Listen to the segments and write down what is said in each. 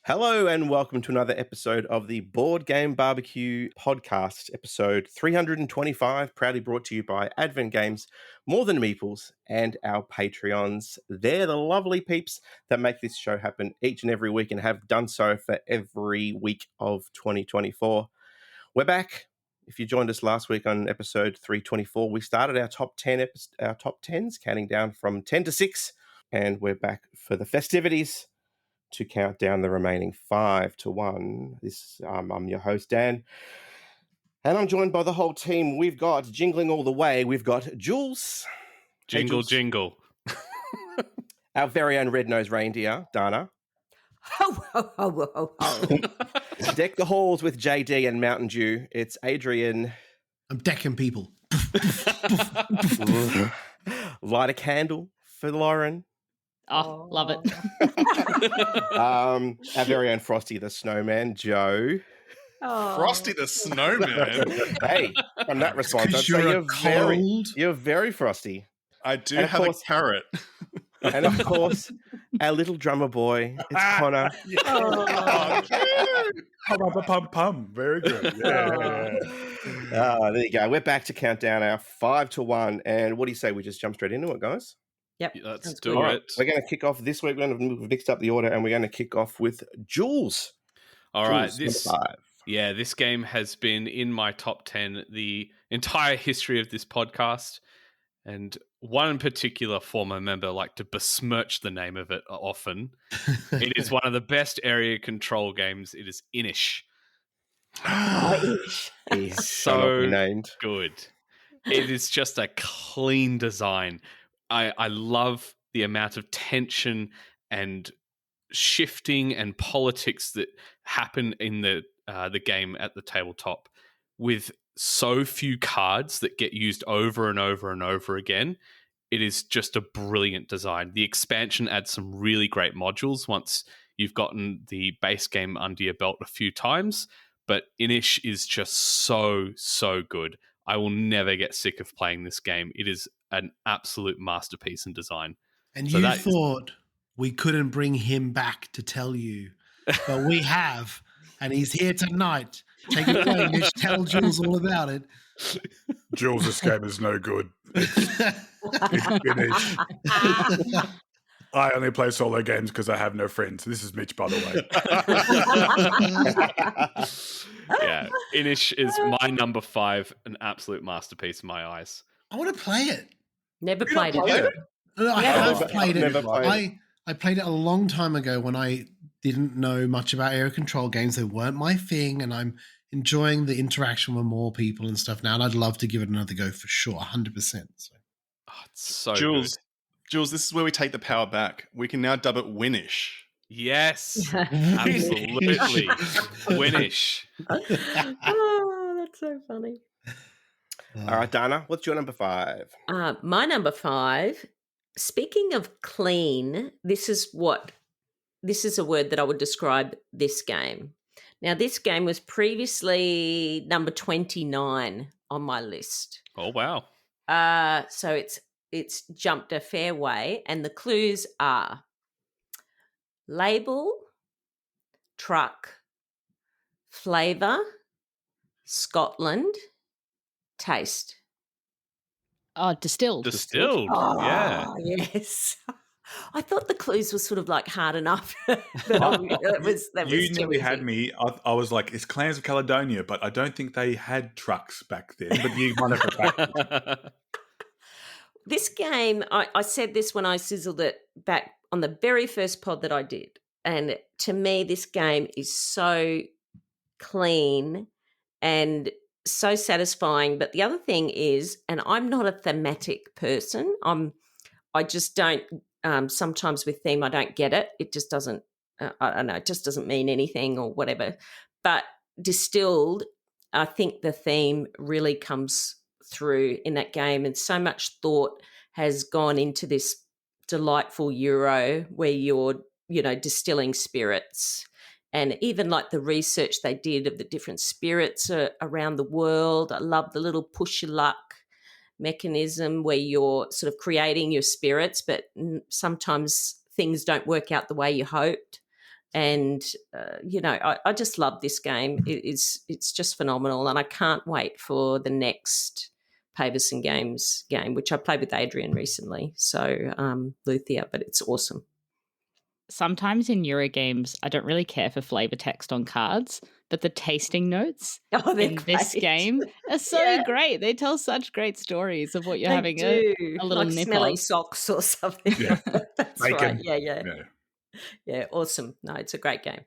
Hello and welcome to another episode of the Board Game BBQ podcast, episode 325, proudly brought to you by Advent Games, More Than Meeples, and our Patreons. They're the lovely peeps that make this show happen each and every week and have done so for every week of 2024. We're back. If you joined us last week on episode 324, we started our top 10s, counting down from 10 to 6, and we're back for the festivities to count down the remaining 5 to 1. I'm your host, Dan, and I'm joined by the whole team. We've got, jingling all the way, we've got Jules. Jingle, Hey, Jules. jingle. Our very own red-nosed reindeer, Dana. Ho, ho, ho, ho, ho. Deck the halls with JD and Mountain Dew. It's Adrian. I'm decking people. Light a candle for Lauren. Oh, love it. Our very own Frosty the Snowman, Joe. Oh. Frosty the Snowman. Hey, from that response, I'd 'Cause say you're cold. you're very frosty. I do And of have course- a carrot. And of course, our little drummer boy, it's Connor. Pum. Very good. Yeah. There you go. We're back to count down our 5 to 1. And what do you say? We just jump straight into it, guys? Yep. Let's Sounds do good. All right, it. we're going to kick off this week. We've mixed up the order, and we're going to kick off with Jules. All right. Jules, number 5. This game has been in my top 10 the entire history of this podcast. And one in particular former member like to besmirch the name of it often. It is one of the best area control games. It is Inish. He shall not So be named. good. It is just a clean design. I love the amount of tension and shifting and politics that happen in the game at the tabletop with so few cards that get used over and over and over again. It is just a brilliant design. The expansion adds some really great modules once you've gotten the base game under your belt a few times, but Inish is just so good. I will never get sick of playing this game. It is an absolute masterpiece in design. And So you that is- thought we couldn't bring him back to tell you, but we have, and he's here tonight. Take it away, Mitch. Tell Jules all about it. Jules, this game is no good. It's finished. I only play solo games because I have no friends. This is Mitch, by the way. Yeah, Inish is my number 5, an absolute masterpiece in my eyes. I want to play it. Never You played not it. played it? I Never. have played it. Never played it. I played it a long time ago when I didn't know much about area control games. They weren't my thing, and I'm enjoying the interaction with more people and stuff now, and I'd love to give it another go for sure, 100%. So. Oh, it's so Jules, good. Jules, this is where we take the power back. We can now dub it Winish. Yes, absolutely. Winish. Oh, that's so funny. All right, Dana, what's your number 5? My number 5, speaking of clean, this is a word that I would describe this game. Now, this game was previously number 29 on my list. Oh, wow. So it's jumped a fair way, and the clues are label, truck, flavour, Scotland, taste. Oh, distilled. Distilled. Oh, Yeah. yes. I thought the clues were sort of like hard enough. that was You too nearly had easy. me. I was like, it's Clans of Caledonia, but I don't think they had trucks back then. But you won it for fact. This game, I said this when I sizzled it back on the very first pod that I did. And to me, this game is so clean and so satisfying. But the other thing is, and I'm not a thematic person. I just don't, sometimes with theme, I don't get it. It just doesn't, I don't know, it just doesn't mean anything or whatever. But distilled, I think the theme really comes through in that game, and so much thought has gone into this delightful Euro where you're, distilling spirits, and even like the research they did of the different spirits around the world. I love the little push your luck mechanism where you're sort of creating your spirits, but sometimes things don't work out the way you hoped. And I just love this game. It's just phenomenal, and I can't wait for the next Paverson Games game, which I played with Adrian recently. So Luthia, but it's awesome. Sometimes in Eurogames, I don't really care for flavor text on cards, but the tasting notes in this game are so great. They tell such great stories of what you're having a little like nip smelly of. socks or something. Yeah. That's Bacon. right. Yeah, awesome. No, it's a great game.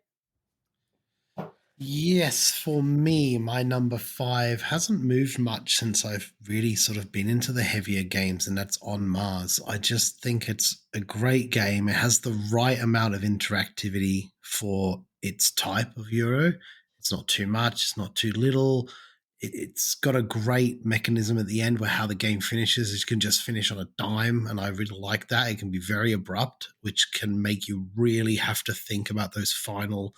Yes, for me, my number 5 hasn't moved much since I've really sort of been into the heavier games, and that's On Mars. I just think it's a great game. It has the right amount of interactivity for its type of Euro. It's not too much, it's not too little. It's got a great mechanism at the end where how the game finishes is you can just finish on a dime, and I really like that. It can be very abrupt, which can make you really have to think about those final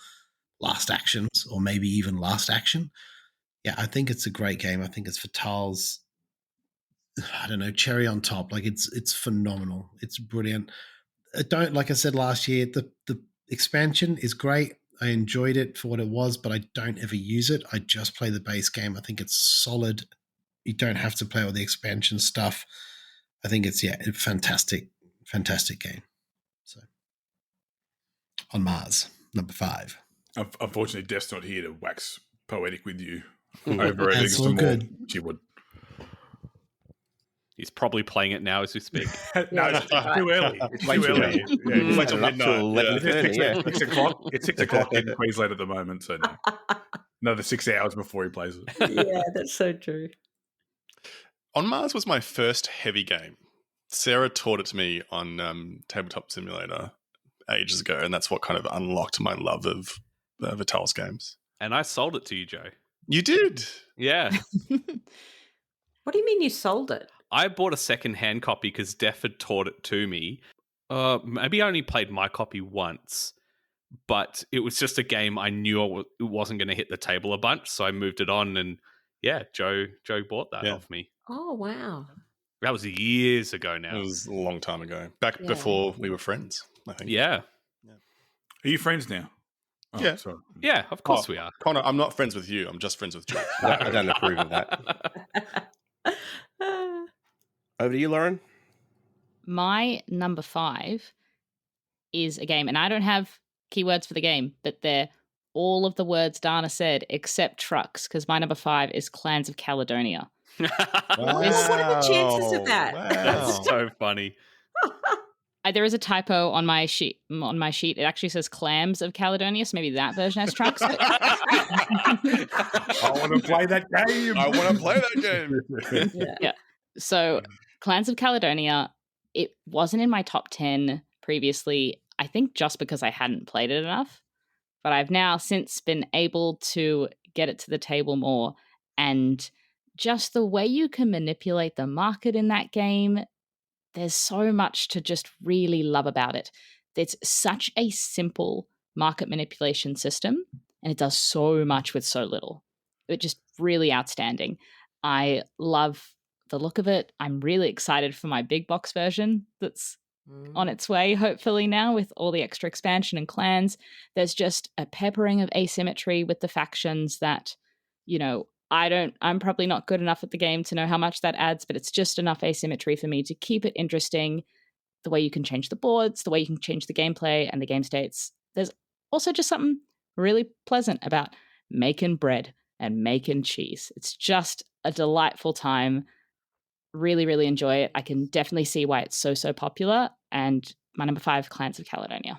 last actions, or maybe even last action. Yeah, I think it's a great game. I think it's Vital's, I don't know, cherry on top. Like it's phenomenal. It's brilliant. Like I said last year, the expansion is great. I enjoyed it for what it was, but I don't ever use it. I just play the base game. I think it's solid. You don't have to play all the expansion stuff. I think it's a fantastic game. So On Mars, number 5. Unfortunately, Def's not here to wax poetic with you over it. That's all good. She would. He's probably playing it now as we speak. No, it's too early. It's too early. It's like up till 11:30. It's 6 o'clock. It's 6 o'clock in Queensland at the moment, so no. Another 6 hours before he plays it. Yeah, that's so true. On Mars was my first heavy game. Sarah taught it to me on Tabletop Simulator ages ago, and that's what kind of unlocked my love of Vital's games. And I sold it to you, Joe. You did? Yeah. What do you mean you sold it? I bought a second-hand copy because Def had taught it to me. Maybe I only played my copy once, but it was just a game I knew it wasn't going to hit the table a bunch, so I moved it on, and yeah, Joe bought that off me. Oh, wow. That was years ago now. It was a long time ago. Back before we were friends, I think. Yeah. Are you friends now? Oh, Yeah. Sorry. Yeah, of course we are. Connor, I'm not friends with you. I'm just friends with George. I don't approve of that. Over to you, Lauren. My number 5 is a game, and I don't have keywords for the game, but they're all of the words Dana said except trucks, because my number 5 is Clans of Caledonia. What are the chances of that? Wow. That's so funny. There is a typo on my sheet. It actually says Clams of Caledonia, so maybe that version has trucks. I want to play that game. I want to play that game. Yeah. So Clans of Caledonia, it wasn't in my top 10 previously, I think just because I hadn't played it enough. But I've now since been able to get it to the table more, and just the way you can manipulate the market in that game, there's so much to just really love about it. It's such a simple market manipulation system, and it does so much with so little. It's just really outstanding. I love the look of it. I'm really excited for my big box version that's on its way, hopefully now, with all the extra expansion and clans. There's just a peppering of asymmetry with the factions that, I'm probably not good enough at the game to know how much that adds, but it's just enough asymmetry for me to keep it interesting. The way you can change the boards, the way you can change the gameplay and the game states. There's also just something really pleasant about making bread and making cheese. It's just a delightful time. Really, really enjoy it. I can definitely see why it's so popular. And my number 5, Clans of Caledonia.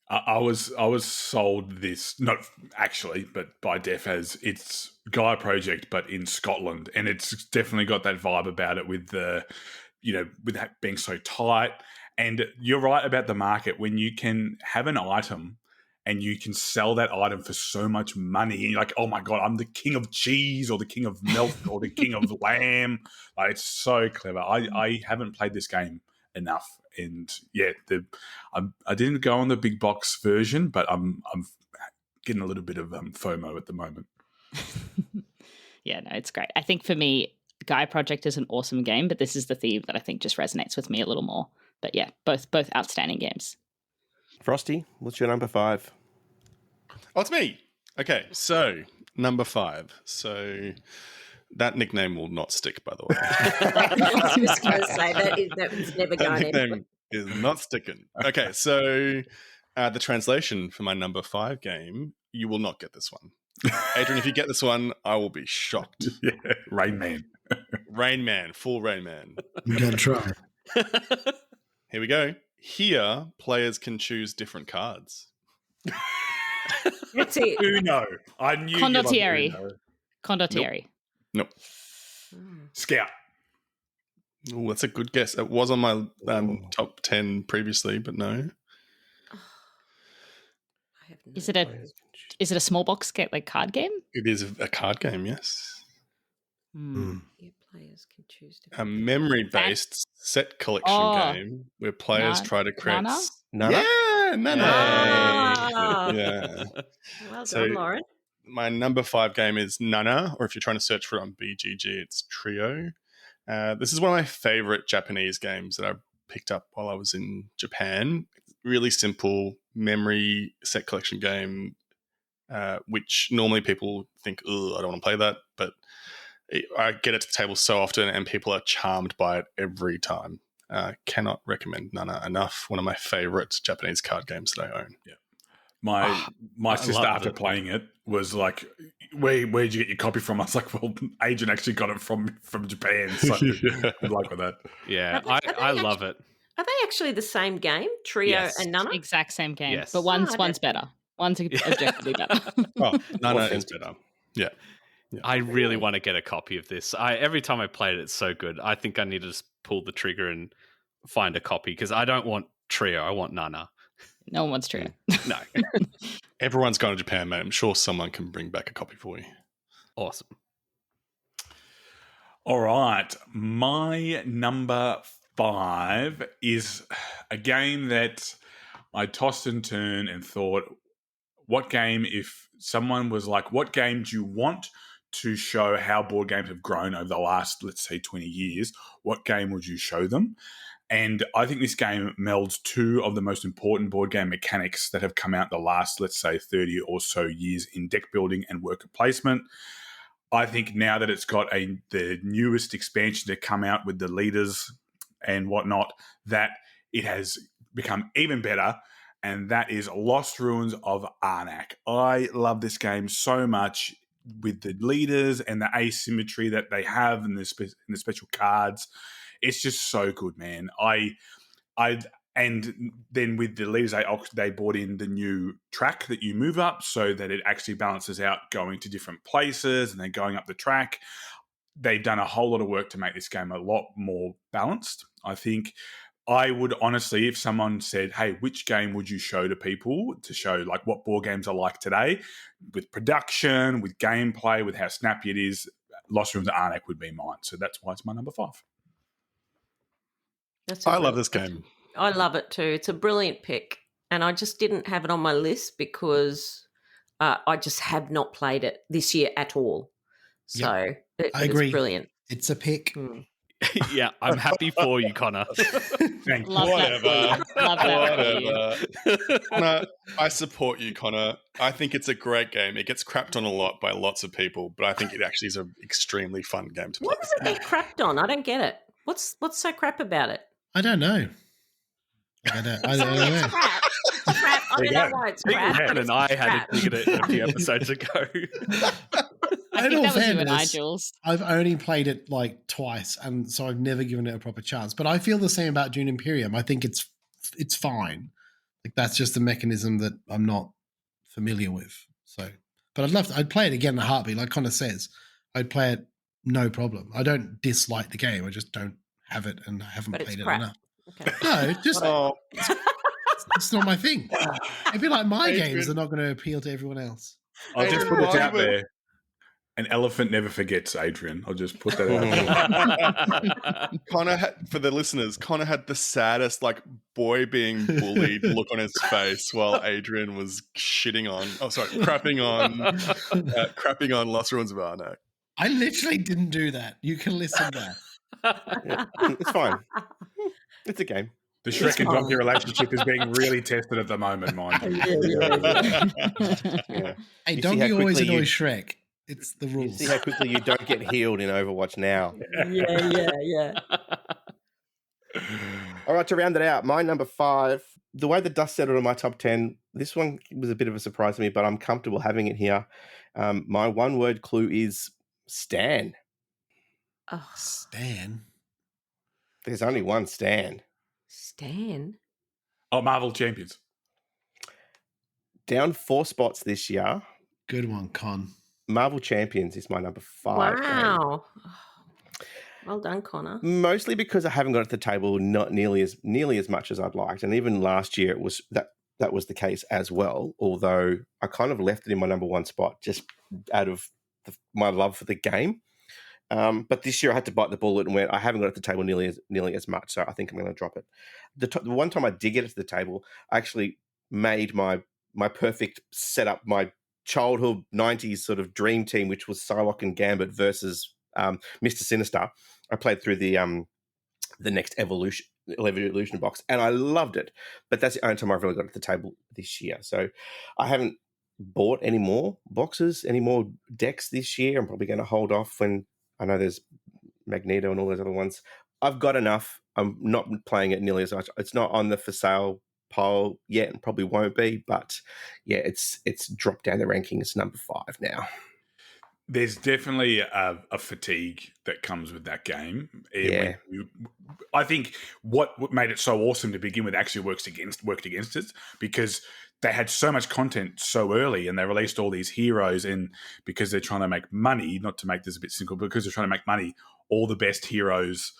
I was sold this, not actually, but by Def, as it's Gaia Project, but in Scotland, and it's definitely got that vibe about it with the, with that being so tight. And you're right about the market when you can have an item and you can sell that item for so much money. And you're like, oh my God, I'm the king of cheese or the king of milk or the king of lamb. Like, it's so clever. I haven't played this game enough. And yeah, I didn't go on the big box version, but I'm getting a little bit of FOMO at the moment. Yeah, no, it's great. I think for me, Gaia Project is an awesome game, but this is the theme that I think just resonates with me a little more. But yeah, both outstanding games. Frosty, what's your number 5? Oh, it's me. Okay, so number 5. So that nickname will not stick, by the way. I was just going to say that was never That going nickname anywhere. is not sticking. Okay, so the translation for my number 5 game, you will not get this one. Adrian, if you get this one, I will be shocked. Yeah, Rain Man. Rain Man, full Rain Man. You gotta try. Here we go. Here, players can choose different cards. That's it. Uno. I knew Condottieri. you loved Uno. Condottieri. Nope. Scout. Oh, that's a good guess. It was on my top 10 previously, but no. I have no Is it a small box card game? It is a card game, yes. Your players can choose A memory-based set collection game where players try to create... Nana? Nana? Yeah, Nana. Ah. Yeah. Well So- done, Lauren. My number 5 game is Nana, or if you're trying to search for it on BGG, it's Trio. This is one of my favorite Japanese games that I picked up while I was in Japan. Really simple memory set collection game, which normally people think, "Ugh, I don't want to play that," but I get it to the table so often, and people are charmed by it every time. Cannot recommend Nana enough. One of my favorite Japanese card games that I own. Yeah. My sister, love after it. playing it, was like, where'd you get your copy from? I was like, well, Agent actually got it from Japan. So good luck with that. Yeah, Are they I love it. Are they actually the same game, Trio Yes. and Nana? Exact same game, Yes. but one's I don't- better. One's objectively better. Oh, Nana Or is better. Yeah. I really want to get a copy of this. Every time I play it, it's so good. I think I need to just pull the trigger and find a copy because I don't want Trio. I want Nana. No one wants Trio. No. Everyone's gone to Japan, mate. I'm sure someone can bring back a copy for you. Awesome. All right. My number 5 is a game that I tossed and turned and thought, what game, if someone was like, what game do you want to show how board games have grown over the last, let's say, 20 years, what game would you show them? And I think this game melds two of the most important board game mechanics that have come out the last, let's say, 30 or so years in deck building and worker placement. I think now that it's got the newest expansion to come out with the leaders and whatnot, that it has become even better, and that is Lost Ruins of Arnak. I love this game so much with the leaders and the asymmetry that they have and the special cards. It's just so good, man. And then with the leaders, they brought in the new track that you move up so that it actually balances out going to different places and then going up the track. They've done a whole lot of work to make this game a lot more balanced. I think I would honestly, if someone said, hey, which game would you show to people to show like what board games are like today with production, with gameplay, with how snappy it is, Lost Ruins of Arnak would be mine. So that's why it's my number 5. I love this game. I love it too. It's a brilliant pick. And I just didn't have it on my list because I just have not played it this year at all. So I it agree. is brilliant. It's a pick. Yeah, I'm happy for you, Connor. Thank you. Love that for you. Love that for you. Connor, I support you, Connor. I think it's a great game. It gets crapped on a lot by lots of people, but I think it actually is an extremely fun game to play. What does it get crapped on? I don't get it. What's so crap about it? I don't know. I don't know. Crap. I don't know why it's crap. Aaron but and I it's had crap. to figure it a few episodes ago. I In think all that was you and I, fairness, Jules. I've only played it like twice, and so I've never given it a proper chance. But I feel the same about Dune Imperium. I think it's fine. Like that's just a mechanism that I'm not familiar with. So, but I'd play it again in a heartbeat. Like Connor says, I'd play it no problem. I don't dislike the game. I just don't have it, and I haven't But it's played it crap. enough. Okay. No, just it's not my thing. It'd be like my Adrian. games are not going to appeal to everyone else. I'll just put it Adrian, out why would- there. An elephant never forgets, Adrian. I'll just put that out there. Connor for the listeners, Connor had the saddest, like, boy being bullied look on his face while Adrian was crapping on Lost Ruins of Arnak. I literally didn't do that. You can listen back. Yeah, it's fine. It's a game. The Shrek and Donkey relationship is being really tested at the moment, mind you. Yeah. Hey, You see Donkey how always quickly annoys Shrek. It's the You rules. see how quickly you don't get healed in Overwatch now. Yeah. All right, to round it out, my number 5, the way the dust settled on my top 10, this one was a bit of a surprise to me, but I'm comfortable having it here. My one-word clue is Stan. Oh, Stan. There's only one Stan. Stan. Oh, Marvel Champions. Down 4 spots this year. Good one, Con. Marvel Champions is my number 5. Wow. Well done, Connor. Mostly because I haven't got it to the table not nearly as much as I'd liked, and even last year it was that was the case as well. Although I kind of left it in my number 1 spot just out of my love for the game. But this year I had to bite the bullet and went, I haven't got it to the table nearly as much, so I think I'm going to drop it. The one time I did get it to the table, I actually made my perfect setup, my childhood 90s sort of dream team, which was Psylocke and Gambit versus Mr. Sinister. I played through the next evolution box, and I loved it. But that's the only time I've really got it to the table this year. So I haven't bought any more boxes, any more decks this year. I'm probably going to hold off when I know there's Magneto and all those other ones. I've got enough. I'm not playing it nearly as much. It's not on the for sale pile yet and probably won't be, but yeah, it's dropped down the ranking. It's number 5 now. There's definitely a fatigue that comes with that game. Yeah. I think what made it so awesome to begin with actually worked against it, because they had so much content so early and they released all these heroes, and because they're trying to make money, not to make this a bit simple, because they're trying to make money, all the best heroes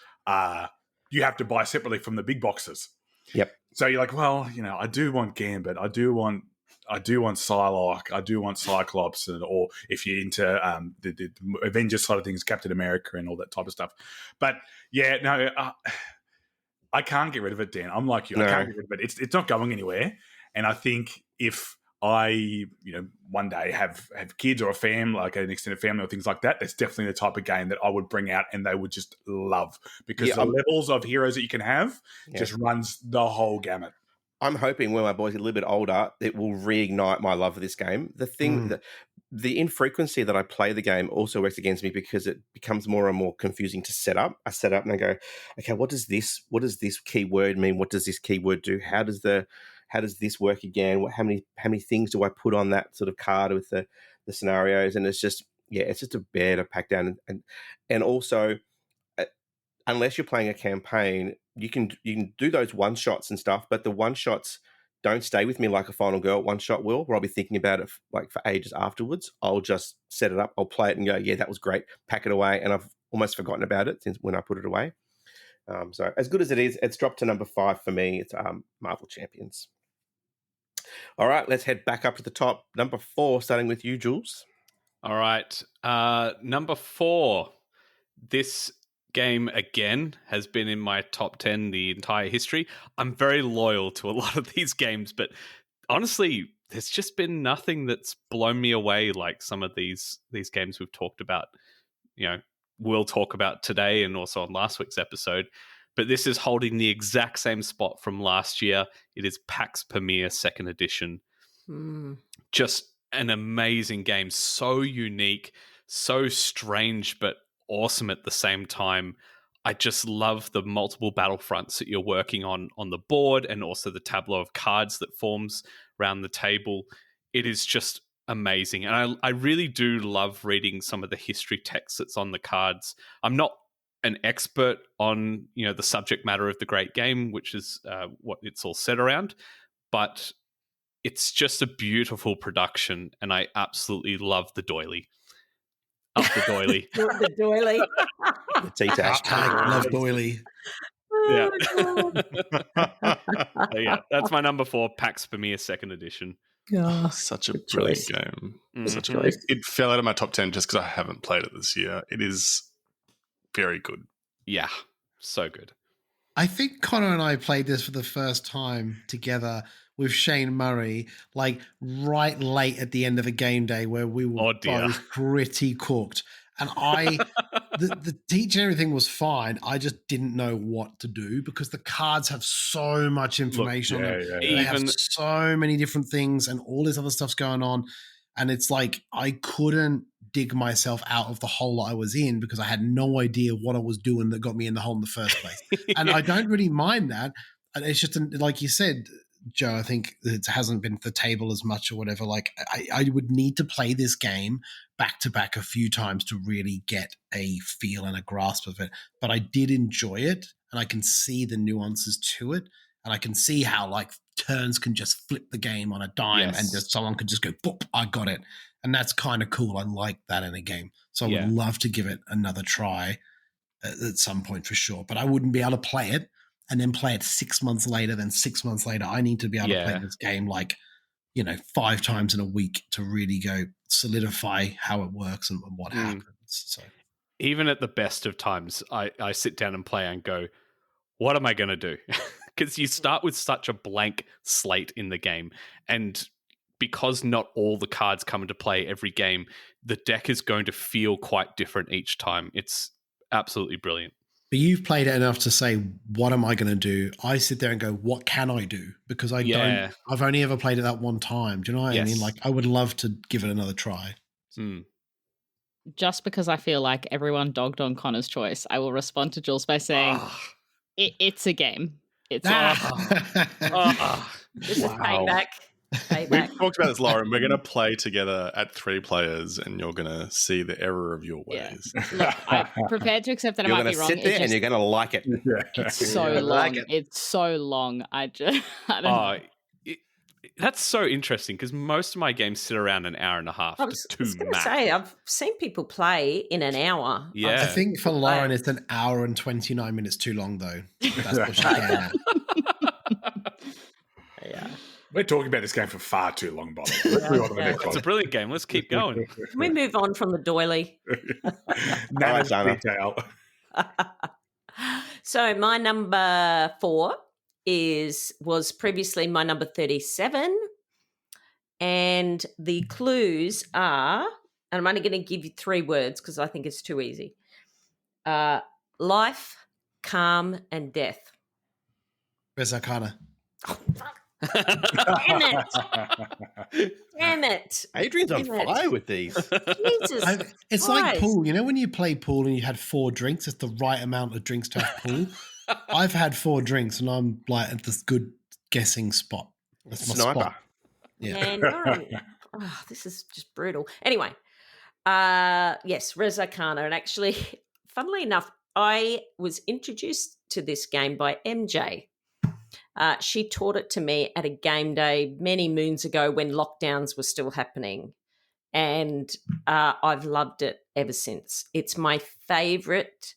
you have to buy separately from the big boxes. Yep. So you're like, well, I do want Gambit, I do want Psylocke, I do want Cyclops, or if you're into the Avengers side of things, Captain America and all that type of stuff. But yeah, no, I can't get rid of it, Dan. I'm like you. No. I can't get rid of it. It's not going anywhere. And I think if I, one day have kids or a family, like an extended family or things like that, that's definitely the type of game that I would bring out and they would just love, because the levels of heroes that you can have just runs the whole gamut. I'm hoping when my boys get a little bit older, it will reignite my love for this game. The thing that the infrequency that I play the game also works against me, because it becomes more and more confusing to set up. I set up and I go, okay, what does this keyword mean? What does this keyword do? How does this work again? How many things do I put on that sort of card with the scenarios? And it's just a bear to pack down. And also, unless you're playing a campaign, you can do those one shots and stuff, but the one shots don't stay with me like a Final Girl one shot will, where I'll be thinking about it like for ages afterwards. I'll just set it up, I'll play it and go, yeah, that was great, pack it away, and I've almost forgotten about it since when I put it away. So as good as it is, it's dropped to number 5 for me. It's Marvel Champions. All right, let's head back up to the top. Number 4, starting with you, Jules. All right, number 4. This game again has been in my top 10 the entire history. I'm very loyal to a lot of these games, but honestly, there's just been nothing that's blown me away like some of these games we've talked about. We'll talk about today and also on last week's episode. But this is holding the exact same spot from last year. It is PAX Premier 2nd Edition. Just an amazing game, so unique, so strange, but awesome at the same time. I just love the multiple battlefronts that you're working on the board, and also the tableau of cards that forms around the table. It is just amazing. And I really do love reading some of the history text that's on the cards. I'm not an expert on the subject matter of the great game, which is what it's all set around, but it's just a beautiful production, and I absolutely love the doily. Up the doily. The doily. The T-tash. Love doily. Yeah. Yeah, that's my number 4, PAX Premier 2nd Edition. Such a brilliant game. It fell out of my top 10 just because I haven't played it this year. It is very good. Yeah, so good. I think Connor and I played this for the first time together with Shane Murray, like right late at the end of a game day where we were both pretty cooked. And I the teaching everything was fine. I just didn't know what to do because the cards have so much information on them. They have so many different things and all this other stuff's going on. And it's like I couldn't dig myself out of the hole I was in because I had no idea what I was doing that got me in the hole in the first place. And I don't really mind that. And it's just like you said, Joe, I think it hasn't been at the table as much or whatever. Like I would need to play this game back to back a few times to really get a feel and a grasp of it. But I did enjoy it, and I can see the nuances to it, and I can see how like turns can just flip the game on a dime, and just someone could just go, boop, I got it. And that's kind of cool. I like that in a game. So I would love to give it another try at some point for sure. But I wouldn't be able to play it and then play it 6 months later. Then 6 months later, I need to be able to play this game like, 5 times in a week to really go solidify how it works and what happens. So even at the best of times, I sit down and play and go, what am I going to do? Because you start with such a blank slate in the game. And because not all the cards come into play every game, the deck is going to feel quite different each time. It's absolutely brilliant. But you've played it enough to say, what am I going to do? I sit there and go, what can I do? Because I've only ever played it that one time. Do you know what I mean? Like, I would love to give it another try. Just because I feel like everyone dogged on Connor's choice, I will respond to Jules by saying, it's a game. It's This is payback. We've talked about this, Lauren. We're going to play together at 3 players, and you're going to see the error of your ways. Look, I'm prepared to accept that I might be wrong. You're going to sit there and you're going to like it. It's so long. It's so long. I don't know. That's so interesting because most of my games sit around an hour and a half. I was going to say, I've seen people play in an hour. Yeah. I think for Lauren, it's an hour and 29 minutes too long, though. That's what she's getting at. Yeah. We're talking about this game for far too long, by the way. Let's move on to the next one. It's a brilliant game. Let's keep going. Can we move on from the doily? Detail. So my number 4 was previously my number 37. And the clues are, and I'm only going to give you 3 words because I think it's too easy. Life, calm, and death. Where's Arcana? Damn it. Damn it. Adrian's on fire with these. Jesus It's like pool. You know when you play pool and you had 4 drinks? It's the right amount of drinks to have pool. I've had 4 drinks and I'm like at this good guessing spot. That's my Sniper. spot. Yeah. And this is just brutal. Anyway, yes, Res Arcana. And actually, funnily enough, I was introduced to this game by MJ. She taught it to me at a game day many moons ago when lockdowns were still happening. And I've loved it ever since. It's my favourite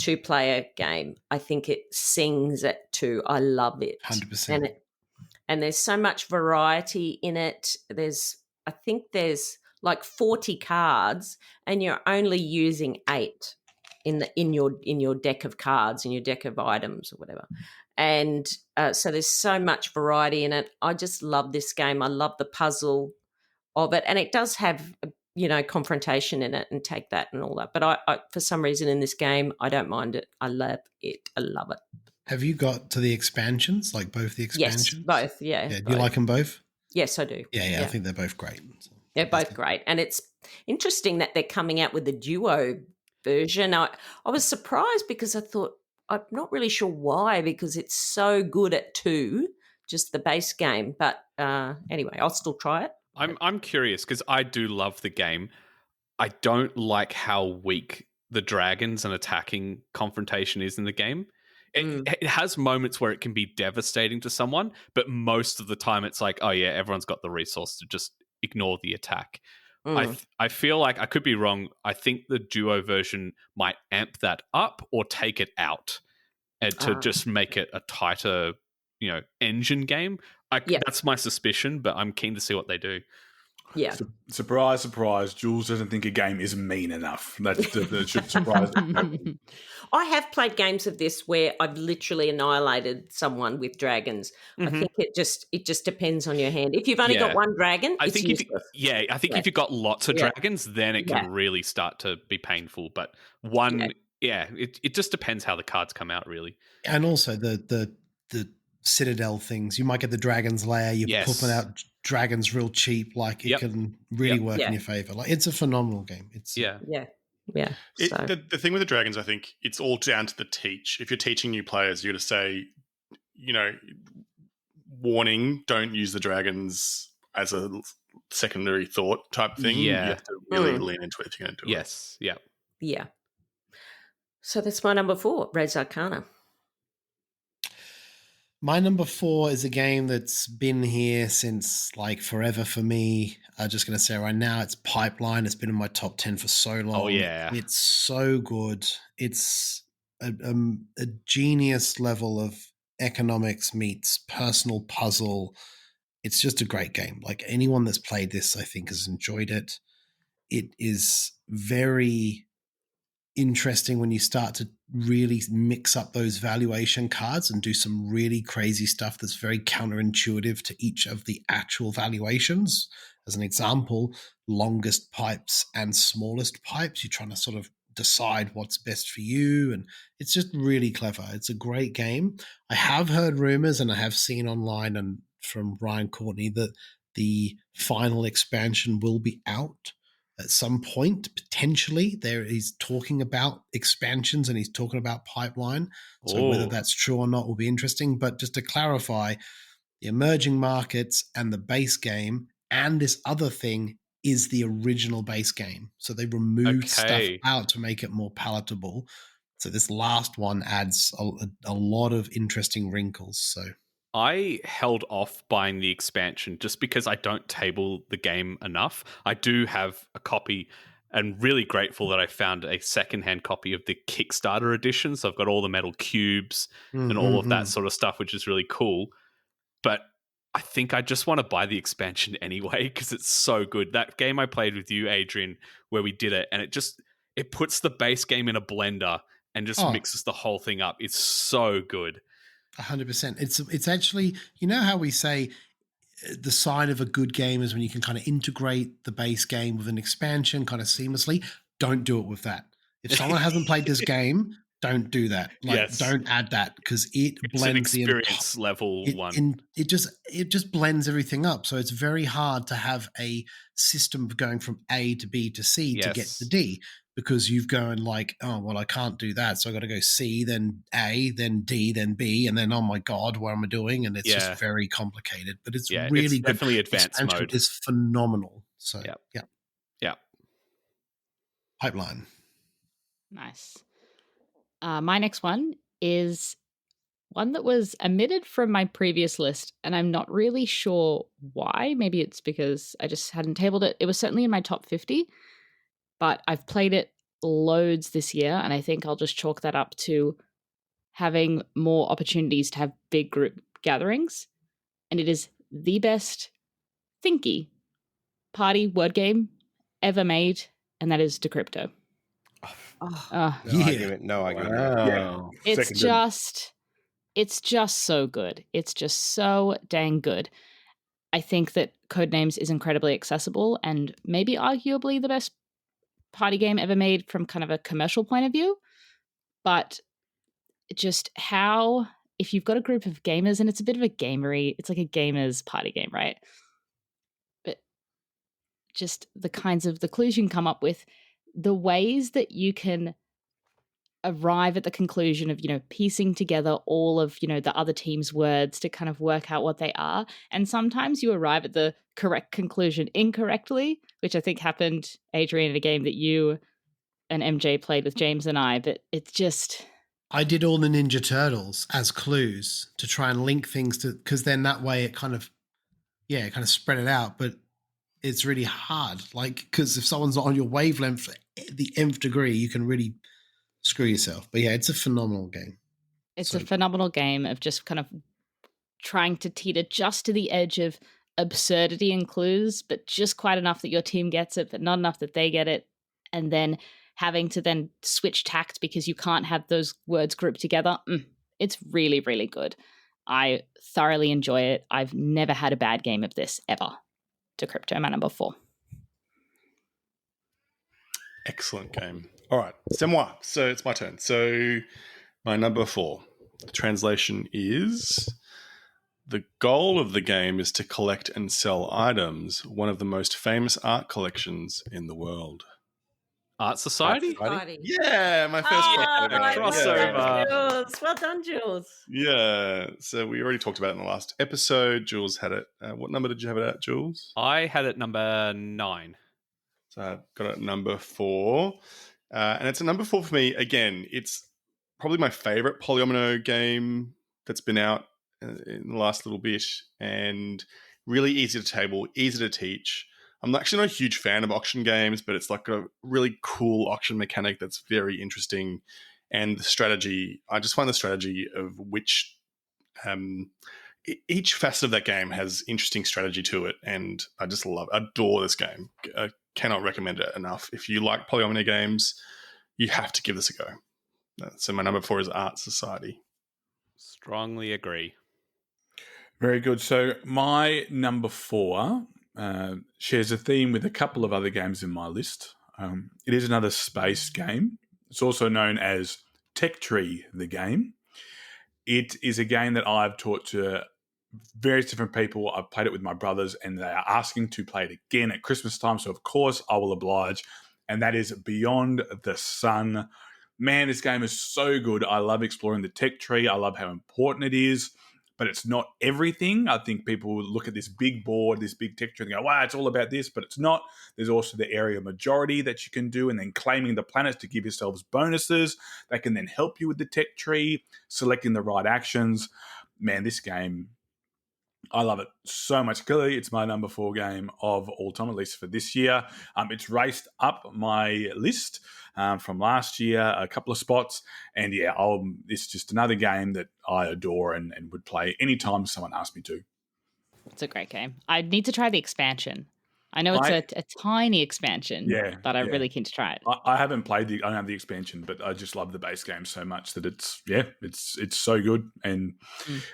2-player game. I think it sings at 2. I love it. 100%. And there's so much variety in it. I think there's like 40 cards and you're only using 8 in your deck of cards, in your deck of items or whatever. And so there's so much variety in it. I just love this game. I love the puzzle of it. And it does have, confrontation in it and take that and all that. But I for some reason in this game, I don't mind it. I love it. I love it. Have you got to the expansions, like both the expansions? Yes, both, yeah. Do both. you like them both? Yes, I do. Yeah, I think they're both great. So. They're both great. And it's interesting that they're coming out with the duo version. I was surprised because I thought, I'm not really sure why, because it's so good at 2, just the base game. But anyway, I'll still try it. I'm curious because I do love the game. I don't like how weak the dragons and attacking confrontation is in the game. It has moments where it can be devastating to someone, but most of the time it's like, oh yeah, everyone's got the resource to just ignore the attack. I feel like, I could be wrong, I think the duo version might amp that up or take it out and to just make it a tighter, engine game. That's my suspicion, but I'm keen to see what they do. Yeah. Surprise, surprise. Jules doesn't think a game is mean enough. That should surprise everyone. I have played games of this where I've literally annihilated someone with dragons. I Mhm. think it just depends on your hand. If you've only Yeah. got one dragon, I it's think useless. if you've got lots of Yeah. dragons, then it can really start to be painful. But one, it just depends how the cards come out, really. And also the Citadel things. You might get the Dragon's Lair. You're popping out dragons real cheap. Like it can really work in your favor. Like it's a phenomenal game. It's Yeah. The thing with the dragons, I think it's all down to the teach. If you're teaching new players, you're going to say, warning, don't use the dragons as a secondary thought type thing. Yeah. You have to really lean into it if you're going to do it. Yes. Yeah. Yeah. So that's my number 4, Res Arcana. My number 4 is a game that's been here since like forever for me. I'm just going to say right now, it's Pipeline. It's been in my top 10 for so long. Oh, yeah. It's so good. It's a genius level of economics meets personal puzzle. It's just a great game. Like anyone that's played this, I think, has enjoyed it. It is very interesting when you start to really mix up those valuation cards and do some really crazy stuff that's very counterintuitive to each of the actual valuations. As an example, longest pipes and smallest pipes, you're trying to sort of decide what's best for you, and it's just really clever. It's a great game. I have heard rumors and I have seen online and from Ryan Courtney that the final expansion will be out at some point, potentially. There he's talking about expansions and he's talking about Pipeline. So whether that's true or not will be interesting. But just to clarify, the emerging markets and the base game and this other thing is the original base game. So they removed stuff out to make it more palatable. So this last one adds a lot of interesting wrinkles. So I held off buying the expansion just because I don't table the game enough. I do have a copy and really grateful that I found a secondhand copy of the Kickstarter edition. So I've got all the metal cubes and all of that sort of stuff, which is really cool. But I think I just want to buy the expansion anyway because it's so good. That game I played with you, Adrian, where we did it, and it puts the base game in a blender and just mixes the whole thing up. It's so good. 100%. It's actually, you know how we say the sign of a good game is when you can kind of integrate the base game with an expansion kind of seamlessly. Don't do it with that. If someone hasn't played this game, don't do that. Like, don't add that because it blends an experience level one. It just blends everything up. So it's very hard to have a system of going from A to B to C to get to D. Because you've going like, oh, well, I can't do that. So I got to go C, then A, then D, then B. And then, oh my God, what am I doing? And it's just very complicated, but it's really it's good. Definitely advanced mode. It's phenomenal. So yeah. Pipeline. Nice. My next one is one that was omitted from my previous list. And I'm not really sure why. Maybe it's because I just hadn't tabled it. It was certainly in my top 50. But I've played it loads this year, and I think I'll just chalk that up to having more opportunities to have big group gatherings. And it is the best thinky party word game ever made, and that is Decrypto. No argument. Wow. It's just so good. It's just so dang good. I think that Codenames is incredibly accessible and maybe arguably the best party game ever made from kind of a commercial point of view, but just how, if you've got a group of gamers, and it's a bit of a gamery, it's like a gamer's party game, right? But just the kinds of the clues you can come up with, the ways that you can arrive at the conclusion of, piecing together all of, the other team's words to kind of work out what they are. And sometimes you arrive at the correct conclusion incorrectly, which I think happened, Adrian, in a game that you and MJ played with James and I, but it's just... I did all the Ninja Turtles as clues to try and link things to, because then that way it kind of spread it out, but it's really hard. Like, because if someone's not on your wavelength, the nth degree, you can really screw yourself. But yeah, it's a phenomenal game. It's a phenomenal game of just kind of trying to teeter just to the edge of absurdity and clues, but just quite enough that your team gets it, but not enough that they get it. And then having to then switch tact because you can't have those words grouped together. It's really, really good. I thoroughly enjoy it. I've never had a bad game of this ever. Decrypto, my number 4. Excellent game. All right, c'est moi. So it's my turn. So my number 4. The translation is: the goal of the game is to collect and sell items, one of the most famous art collections in the world. Art Society? Yeah, my first crossover. crossover. Jules. Well done, Jules. Yeah, so we already talked about it in the last episode. Jules had it. What number did you have it at, Jules? I had it number 9. So I've got it at number 4. And it's a number 4 for me. Again, it's probably my favorite polyomino game that's been out in the last little bit, and really easy to table, easy to teach. I'm actually not a huge fan of auction games, but it's like a really cool auction mechanic that's very interesting. And the strategy, I just find the strategy of which each facet of that game has interesting strategy to it. And I just adore this game. I cannot recommend it enough. If you like polyomino games, you have to give this a go. So my number 4 is Art Society. Strongly agree. Very good. So my number 4 shares a theme with a couple of other games in my list. It is another space game. It's also known as Tech Tree, the game. It is a game that I've taught to various different people. I've played it with my brothers, and they are asking to play it again at Christmas time. So, of course, I will oblige. And that is Beyond the Sun. Man, this game is so good. I love exploring the tech tree. I love how important it is, but it's not everything. I think people look at this big board, this big tech tree, and go, wow, it's all about this, but it's not. There's also the area majority that you can do, and then claiming the planets to give yourselves bonuses that can then help you with the tech tree, selecting the right actions. Man, this game, I love it so much. Clearly, it's my number 4 game of all time, at least for this year. It's raced up my list from last year, a couple of spots. And yeah, it's just another game that I adore and would play anytime someone asked me to. It's a great game. I need to try the expansion. I know it's a tiny expansion, but I'm really keen to try it. I haven't played I don't have the expansion, but I just love the base game so much that it's so good. And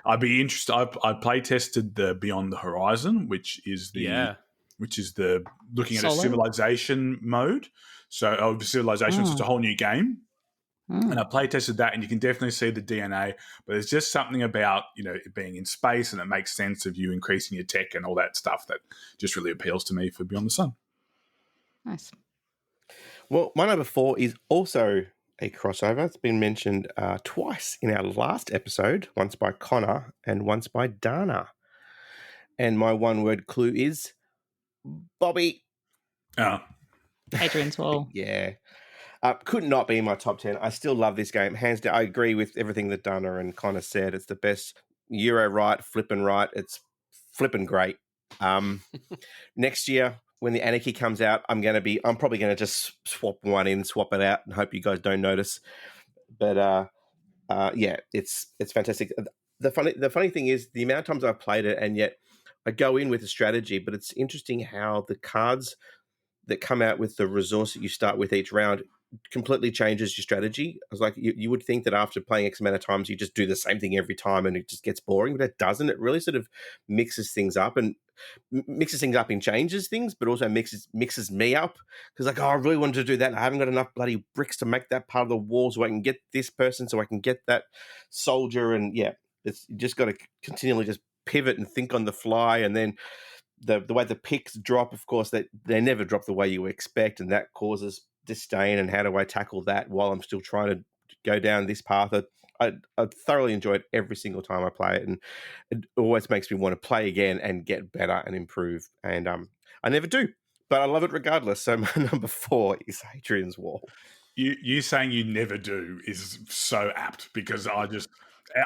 I'd be interested. I play tested the Beyond the Horizon, which is the looking at a civilization mode. So civilization is just a whole new game. And I play tested that, and you can definitely see the DNA, but there's just something about, it being in space, and it makes sense of you increasing your tech and all that stuff that just really appeals to me for Beyond the Sun. Nice. Well, my number 4 is also a crossover. It's been mentioned twice in our last episode, once by Connor and once by Dana. And my one-word clue is Bobby. Oh. Hadrian's Wall. Yeah. Could not be in my top 10. I still love this game. Hands down, I agree with everything that Dana and Connor said. It's the best Euro right, flipping right. It's flipping great. Next year, when the Anarchy comes out, I'm probably going to just swap one in, swap it out, and hope you guys don't notice. But yeah, it's fantastic. The funny thing is the amount of times I've played it, and yet I go in with a strategy, but it's interesting how the cards that come out with the resource that you start with each round completely changes your strategy. I was like, you would think that after playing X amount of times, you just do the same thing every time and it just gets boring, but it doesn't. It really sort of mixes things up and changes things, but also mixes me up. Because like, I really wanted to do that. And I haven't got enough bloody bricks to make that part of the wall so I can get this person, so I can get that soldier. And yeah, you just got to continually just pivot and think on the fly. And then the way the picks drop, of course, they never drop the way you expect, and that causes disdain. And how do I tackle that while I'm still trying to go down this path? I thoroughly enjoy it every single time I play it, and it always makes me want to play again and get better and improve. And I never do, but I love it regardless. So my number 4 is Hadrian's Wall. You saying you never do is so apt, because I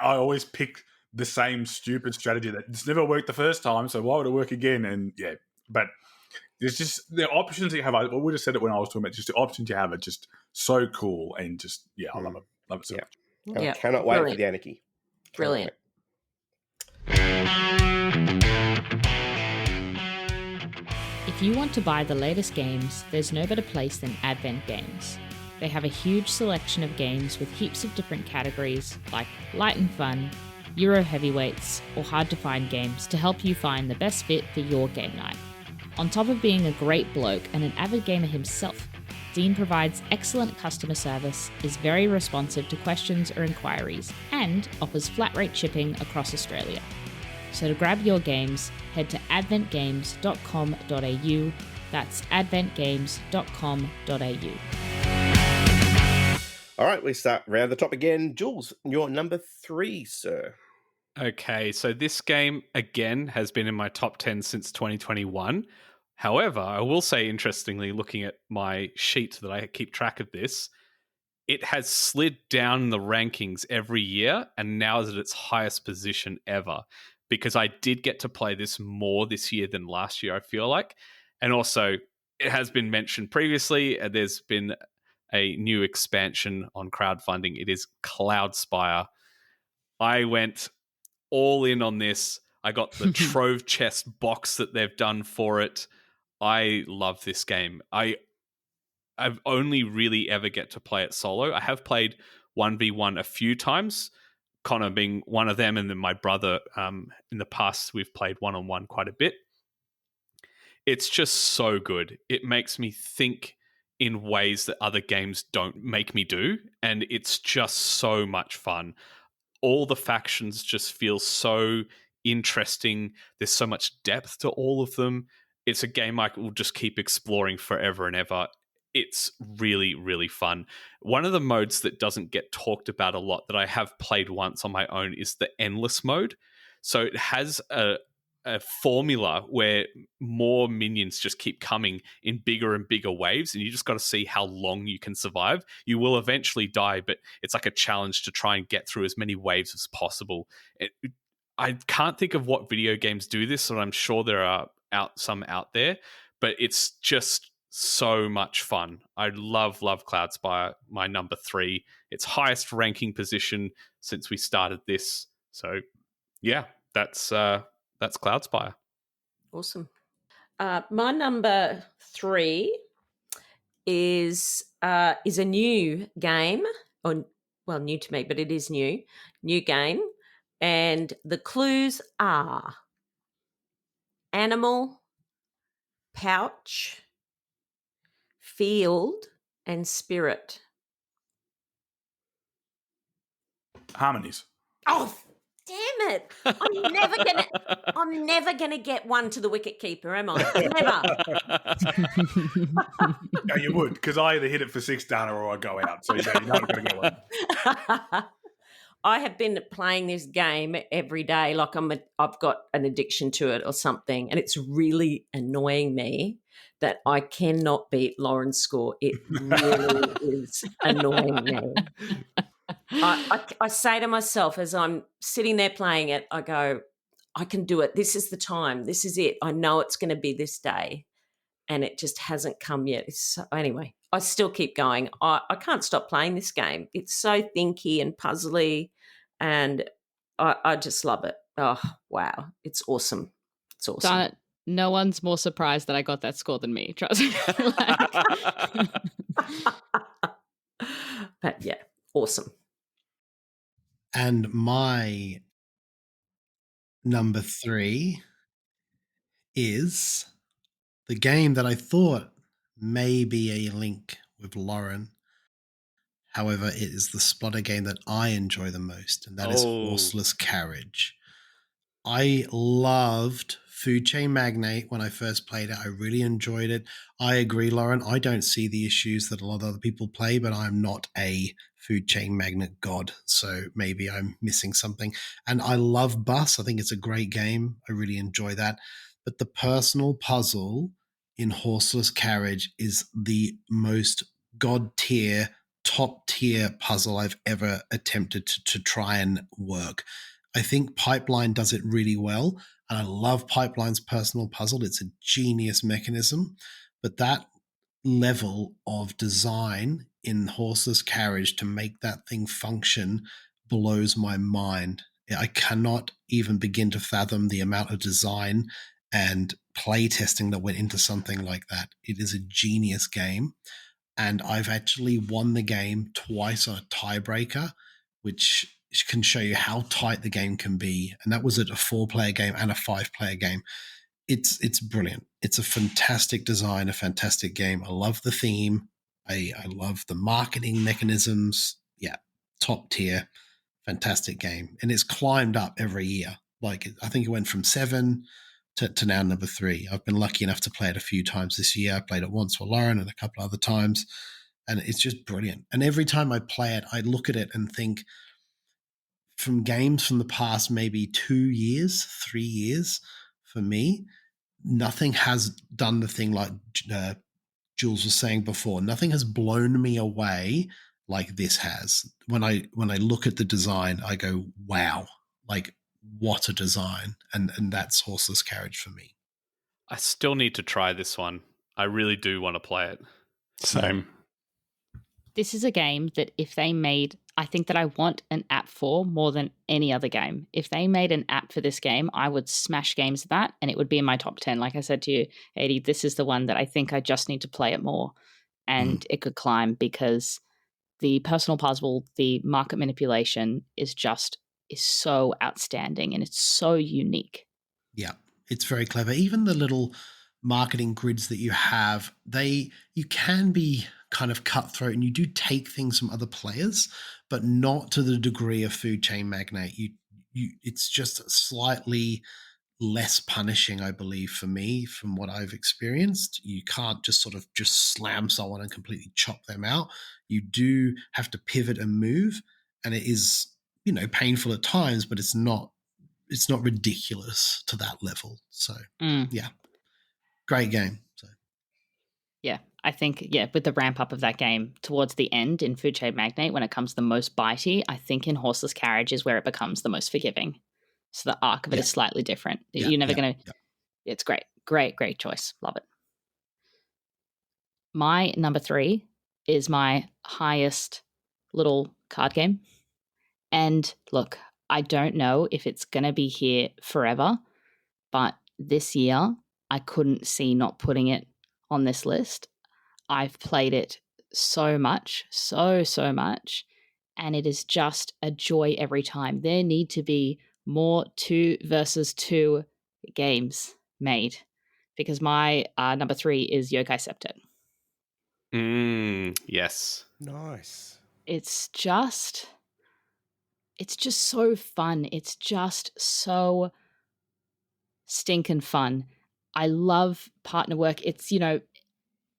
always pick the same stupid strategy that it's never worked the first time, so why would it work again? And yeah, but there's just the options you have. I would have said it when I was talking about just the options you have are just so cool, and just I love it so much. I cannot wait for the Anarchy. Brilliant. If you want to buy the latest games, there's no better place than Advent Games. They have a huge selection of games with heaps of different categories like light and fun, Euro heavyweights, or hard to find games to help you find the best fit for your game night. On top of being a great bloke and an avid gamer himself, Dean provides excellent customer service, is very responsive to questions or inquiries, and offers flat rate shipping across Australia. So to grab your games, head to adventgames.com.au. That's adventgames.com.au. All right, we start round the top again. Jules, you're number 3, sir. Okay, so this game, again, has been in my top 10 since 2021. However, I will say, interestingly, looking at my sheet that I keep track of this, it has slid down the rankings every year and now is at its highest position ever, because I did get to play this more this year than last year, I feel like. And also, it has been mentioned previously, there's been a new expansion on crowdfunding. It is Cloudspire. I went all in on this. I got the Trove Chest box that they've done for it. I love this game. I've only really ever get to play it solo. I have played 1v1 a few times, Connor being one of them, and then my brother, in the past, we've played one-on-one quite a bit. It's just so good. It makes me think in ways that other games don't make me do, and it's just so much fun. All the factions just feel so interesting. There's so much depth to all of them. It's a game I will just keep exploring forever and ever. It's really, really fun. One of the modes that doesn't get talked about a lot that I have played once on my own is the endless mode. So it has a formula where more minions just keep coming in bigger and bigger waves, and you just got to see how long you can survive. You will eventually die, but it's like a challenge to try and get through as many waves as possible. I can't think of what video games do this, and I'm sure there are some out there, but it's just so much fun. I love Cloudspire, my number 3. Its highest ranking position since we started this. So yeah, that's Cloudspire. Awesome. My number 3 is a new game, or well, new to me, but it is new game, and the clues are animal, pouch, field, and spirit. Harmonies. Oh, damn it! I'm never gonna get one to the wicket keeper, am I? Never. No, you would, because I either hit it for 6, Dana, or I go out. So yeah, you're not going to get one. I have been playing this game every day, like I've got an addiction to it or something, and it's really annoying me that I cannot beat Lauren's score. It really is annoying me. I say to myself as I'm sitting there playing it, I go, I can do it. This is the time. This is it. I know it's going to be this day, and it just hasn't come yet. Anyway, I still keep going. I can't stop playing this game. It's so thinky and puzzly, and I just love it. Oh, wow. It's awesome. It's awesome. Darn it. No one's more surprised that I got that score than me. Trust me. But yeah, awesome. And my number 3 is the game that I thought may be a link with Lauren. However, it is the Splotter game that I enjoy the most, and that is Horseless Carriage. I loved Food Chain Magnate when I first played it. I really enjoyed it. I agree, Lauren. I don't see the issues that a lot of other people play, but I'm not a Food Chain Magnate god, so maybe I'm missing something. And I love Bus. I think it's a great game. I really enjoy that. But the personal puzzle in Horseless Carriage is the most god tier, top tier puzzle I've ever attempted to try and work. I think Pipeline does it really well, and I love Pipeline's personal puzzle. It's a genius mechanism, but that level of design in Horseless Carriage to make that thing function blows my mind. I cannot even begin to fathom the amount of design and play testing that went into something like that. It is a genius game. And I've actually won the game twice on a tiebreaker, which can show you how tight the game can be. And that was at a 4-player game and a 5-player game. It's brilliant. It's a fantastic design, a fantastic game. I love the theme. I love the marketing mechanisms. Yeah, top tier, fantastic game. And it's climbed up every year. Like, I think it went from 7 to now number 3. I've been lucky enough to play it a few times this year. I played it once with Lauren and a couple other times. And it's just brilliant. And every time I play it, I look at it and think, from games from the past maybe 2 years, 3 years, for me, nothing has done the thing like Jules was saying before. Nothing has blown me away like this has. When I look at the design, I go, wow, like, what a design. And that's Horseless Carriage for me. I still need to try this one. I really do want to play it. Same. This is a game that if they made, I think that I want an app for more than any other game. If they made an app for this game, I would smash games at that and it would be in my top 10. Like I said to you, 80, this is the one that I think I just need to play it more and it could climb, because the personal puzzle, the market manipulation is so outstanding and it's so unique. Yeah, it's very clever. Even the little marketing grids that you have, you can be kind of cutthroat and you do take things from other players, but not to the degree of Food Chain Magnate. It's just slightly less punishing, I believe, for me, from what I've experienced. You can't just sort of just slam someone and completely chop them out. You do have to pivot and move, and it is, painful at times, but it's not ridiculous to that level. So yeah, great game. So yeah, I think, with the ramp up of that game towards the end in Food Chain Magnate, when it comes the most bitey, I think in Horseless Carriage is where it becomes the most forgiving. So the arc of it is slightly different. You're never going to... It's great. Great choice. Love it. My number 3 is my highest little card game. And look, I don't know if it's going to be here forever, but this year I couldn't see not putting it on this list. I've played it so much, so much, and it is just a joy every time. There need to be more 2 versus 2 games made, because my number 3 is Yokai Septet. Yes. Nice. It's just so fun. It's just so stinking fun. I love partner work. It's,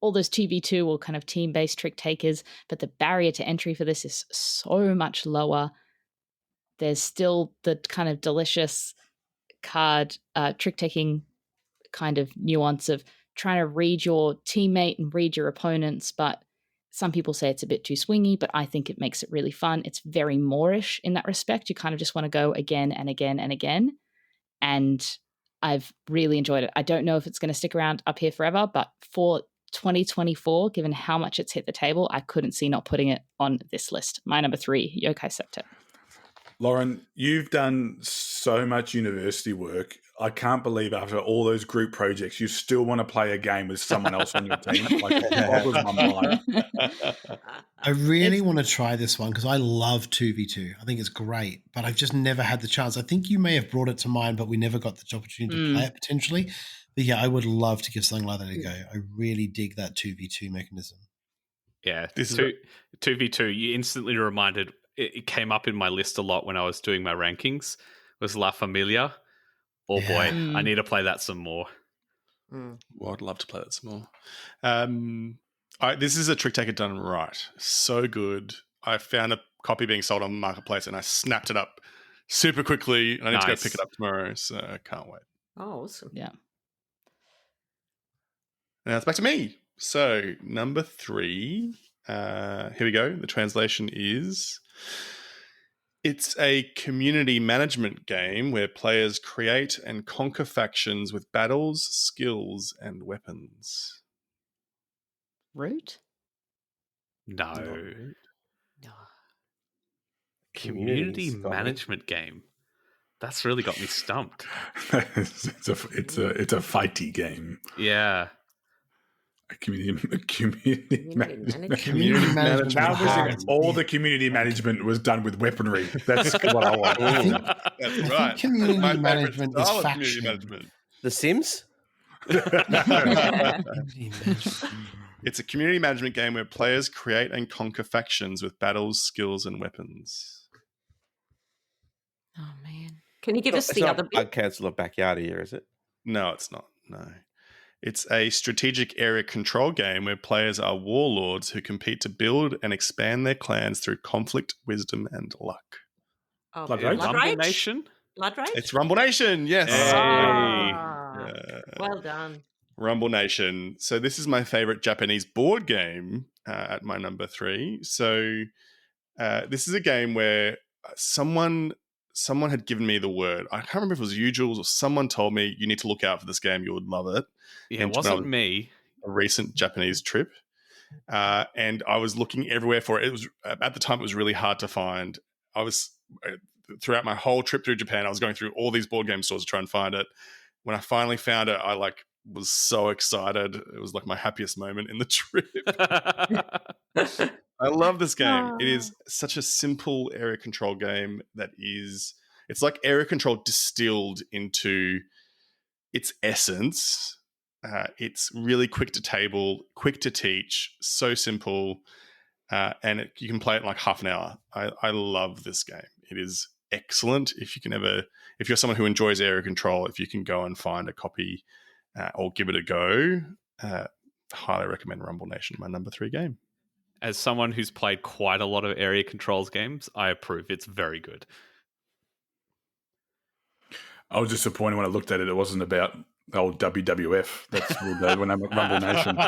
all those 2v2 or kind of team-based trick takers, but the barrier to entry for this is so much lower. There's still the kind of delicious card trick-taking kind of nuance of trying to read your teammate and read your opponents, but some people say it's a bit too swingy, but I think it makes it really fun. It's very Moorish in that respect. You kind of just want to go again and again and again, and I've really enjoyed it. I don't know if it's going to stick around up here forever, but for 2024, given how much it's hit the table, I couldn't see not putting it on this list. My number 3, Yokai Septet. Lauren, you've done so much university work. I can't believe after all those group projects, you still want to play a game with someone else on your team. Like, it boggles my mind. I really want to try this one because I love 2v2. I think it's great, but I've just never had the chance. I think you may have brought it to mind, but we never got the opportunity to play it potentially. But yeah, I would love to give something like that a go. I really dig that 2v2 mechanism. Yeah, this is 2v2. You instantly reminded. It came up in my list a lot when I was doing my rankings. Was La Familia. Oh boy, I need to play that some more. Well, I'd love to play that some more. This is a trick taker done right. So good. I found a copy being sold on Marketplace and I snapped it up super quickly. And I need to go pick it up tomorrow, so I can't wait. Oh, awesome. Yeah. Now it's back to me. So number 3. Here we go. The translation is... It's a community management game where players create and conquer factions with battles, skills, and weapons. Root? No. No. Community Scotty. management game. That's really got me stumped. it's a fighty game. Yeah. Community management. Community management. Now we're saying hard. all the community management was done with weaponry. That's what I want. I think- That's I right. think community My favourite management is style of community faction. management. The Sims? Community management. It's a community management game where players create and conquer factions with battles, skills, and weapons. Oh man. Can you give us It's the not other a bit? Council of Backyardia, is it? No, it's not. No. It's a strategic area control game where players are warlords who compete to build and expand their clans through conflict, wisdom, and luck. Oh, Blood Rage? Blood Rumble Rage? Nation? Blood Rage? It's Rumble Nation, yes. Hey. Ah, well done. Rumble Nation. So this is my favorite Japanese board game at my number 3. So this is a game where someone had given me the word. I can't remember if it was you, Jules, or someone told me you need to look out for this game. You would love it. Yeah, And it wasn't me. A recent Japanese trip. And I was looking everywhere for it. It was at the time it was really hard to find. I was throughout my whole trip through Japan, I was going through all these board game stores to try and find it. When I finally found it, I was so excited. It was like my happiest moment in the trip. I love this game. It is such a simple area control game it's like area control distilled into its essence. It's really quick to table, quick to teach, so simple, and you can play it in like half an hour. I love this game. It is excellent. If you're someone who enjoys area control, if you can go and find a copy or give it a go, highly recommend Rumble Nation, my number 3 game. As someone who's played quite a lot of area controls games, I approve. It's very good. I was disappointed when I looked at it. It wasn't about the old WWF. That's when I'm at Rumble Nation.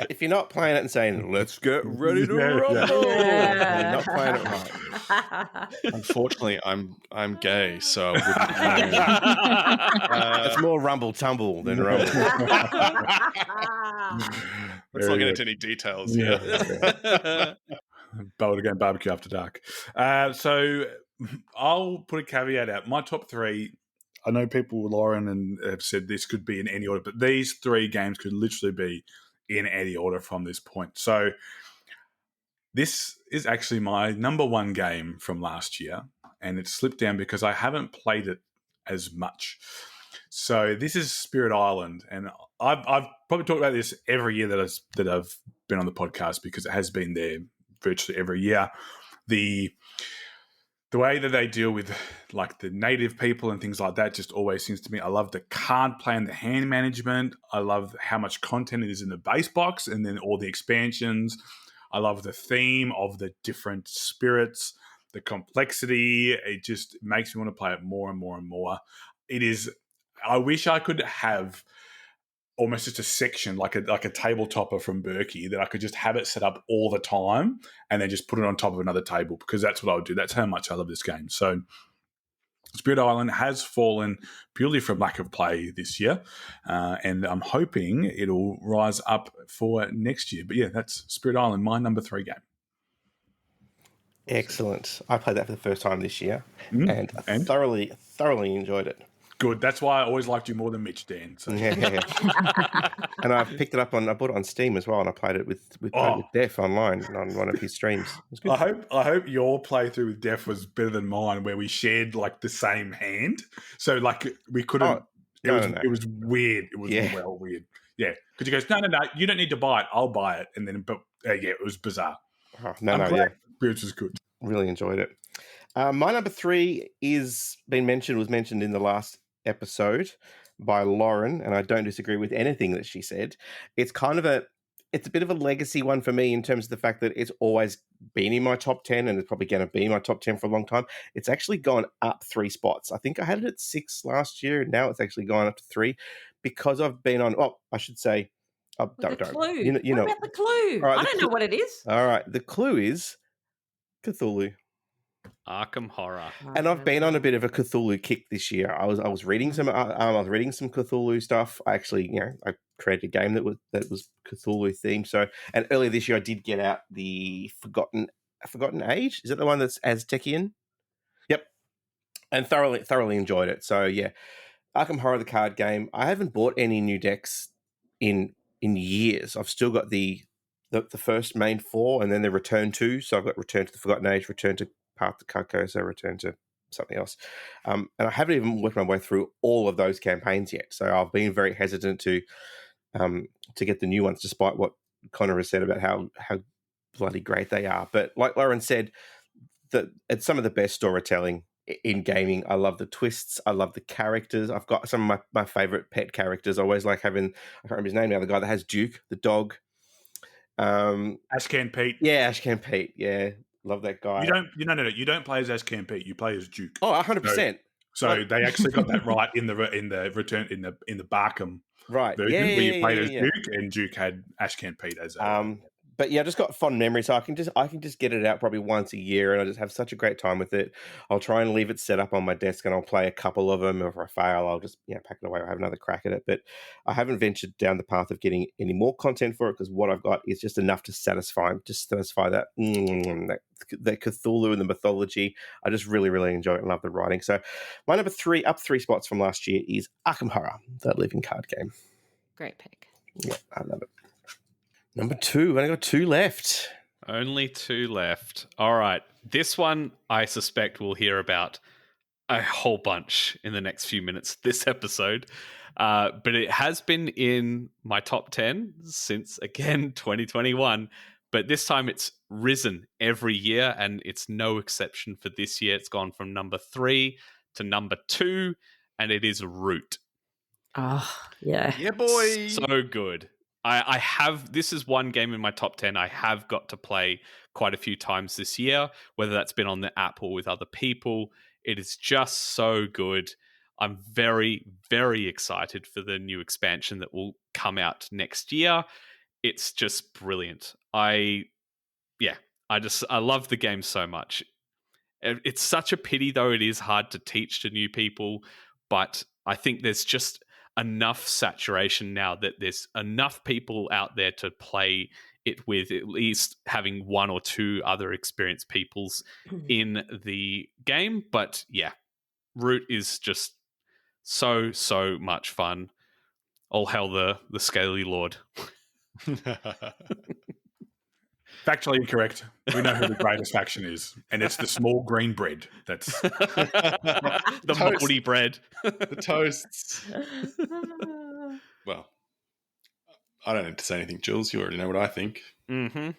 If you're not playing it and saying, let's get ready to Yeah, rumble, yeah. you're not playing it right. Unfortunately, I'm gay, so I wouldn't know. It's more rumble tumble than rumble. Let's not get into any details. Yeah. Board Game BBQ After Dark. So I'll put a caveat out. My top 3, I know people, Lauren, and have said this could be in any order, but these 3 games could literally be in any order from this point. So this is actually my number 1 game from last year, and it slipped down because I haven't played it as much. So this is Spirit Island, and I've probably talked about this every year that I've been on the podcast because it has been there virtually every year. The way that they deal with like the native people and things like that just always seems to me. I love the card play and the hand management. I love how much content it is in the base box and then all the expansions. I love the theme of the different spirits, the complexity. It just makes me want to play it more and more and more. It is. I wish I could have almost just a section like a table topper from Berkey that I could just have it set up all the time and then just put it on top of another table, because that's what I would do. That's how much I love this game. So Spirit Island has fallen purely from lack of play this year, and I'm hoping it'll rise up for next year. But yeah, that's Spirit Island, my number 3 game. Excellent. I played that for the first time this year and thoroughly enjoyed it. Good. That's why I always liked you more than Mitch, Dan. So. Yeah. And I picked it up I bought it on Steam as well, and I played it with Def online on one of his streams. It was good. I hope your playthrough with Def was better than mine, where we shared like the same hand. So like we couldn't. It was weird. It was weird. Yeah, because he goes, no, you don't need to buy it. I'll buy it, and then it was bizarre. Bruce was good. Really enjoyed it. My number 3 was mentioned in the last episode by Lauren, and I don't disagree with anything that she said. It's a bit of a legacy one for me in terms of the fact that it's always been in my top 10 and it's probably going to be in my top 10 for a long time. It's actually gone up 3 spots. I think I had it at 6 last year, and now it's actually gone up to 3 because I've been on. Oh, I should say, the clue. You know, what about the clue? Right, I don't know what it is. All right, the clue is Cthulhu. Arkham Horror. And I've been on a bit of a Cthulhu kick this year. I was reading some Cthulhu stuff. I actually, I created a game that was Cthulhu themed. So, and earlier this year I did get out the Forgotten Age. Is that the one that's Aztecian? Yep. and thoroughly enjoyed it. So yeah, Arkham Horror, the card game. I haven't bought any new decks in years. I've still got the first main 4, and then the Return to. So I've got Return to the Forgotten Age, Return to Path to Carcosa, Return to something else. And I haven't even worked my way through all of those campaigns yet. So I've been very hesitant to get the new ones, despite what Connor has said about how bloody great they are. But like Lauren said, it's some of the best storytelling in gaming. I love the twists. I love the characters. I've got some of my favorite pet characters. I always like having, I can't remember his name now, the guy that has Duke, the dog. Ashcan Pete. Yeah, Ashcan Pete. Yeah, love that guy. You don't play as Ashcan Pete. You play as Duke. Oh, 100%. So they actually got that right in the return in the Barkham version, where you played as Duke, and Duke had Ashcan Pete as but yeah, I just got fond memories. So I can just get it out probably once a year, and I just have such a great time with it. I'll try and leave it set up on my desk, and I'll play a couple of them. If I fail, I'll just pack it away or have another crack at it. But I haven't ventured down the path of getting any more content for it, because what I've got is just enough to satisfy that Cthulhu and the mythology. I just really, really enjoy it and love the writing. So my number 3, up 3 spots from last year, is Arkham Horror, the living card game. Great pick. Yeah, I love it. Number 2, I got 2 left. Only 2 left. All right. This one I suspect we'll hear about a whole bunch in the next few minutes this episode. But it has been in my top 10 since, again, 2021. But this time it's risen every year, and it's no exception for this year. It's gone from number 3 to number 2, and it is Root. Oh, yeah. Yeah, boy. So good. I have, this is one game in my top 10 I have got to play quite a few times this year, whether that's been on the app or with other people. It is just so good. I'm very, very excited for the new expansion that will come out next year. It's just brilliant. I love the game so much. It's such a pity, though. It is hard to teach to new people, but I think there's just enough saturation now that there's enough people out there to play it with, at least having 1 or 2 other experienced peoples in the game. But yeah, Root is just so much fun. All hail the Scaly Lord. Factually incorrect. We know who the greatest faction is, and it's the small green bread. That's the moldy bread. The toasts. Well, I don't need to say anything, Jules. You already know what I think. Mm-hmm.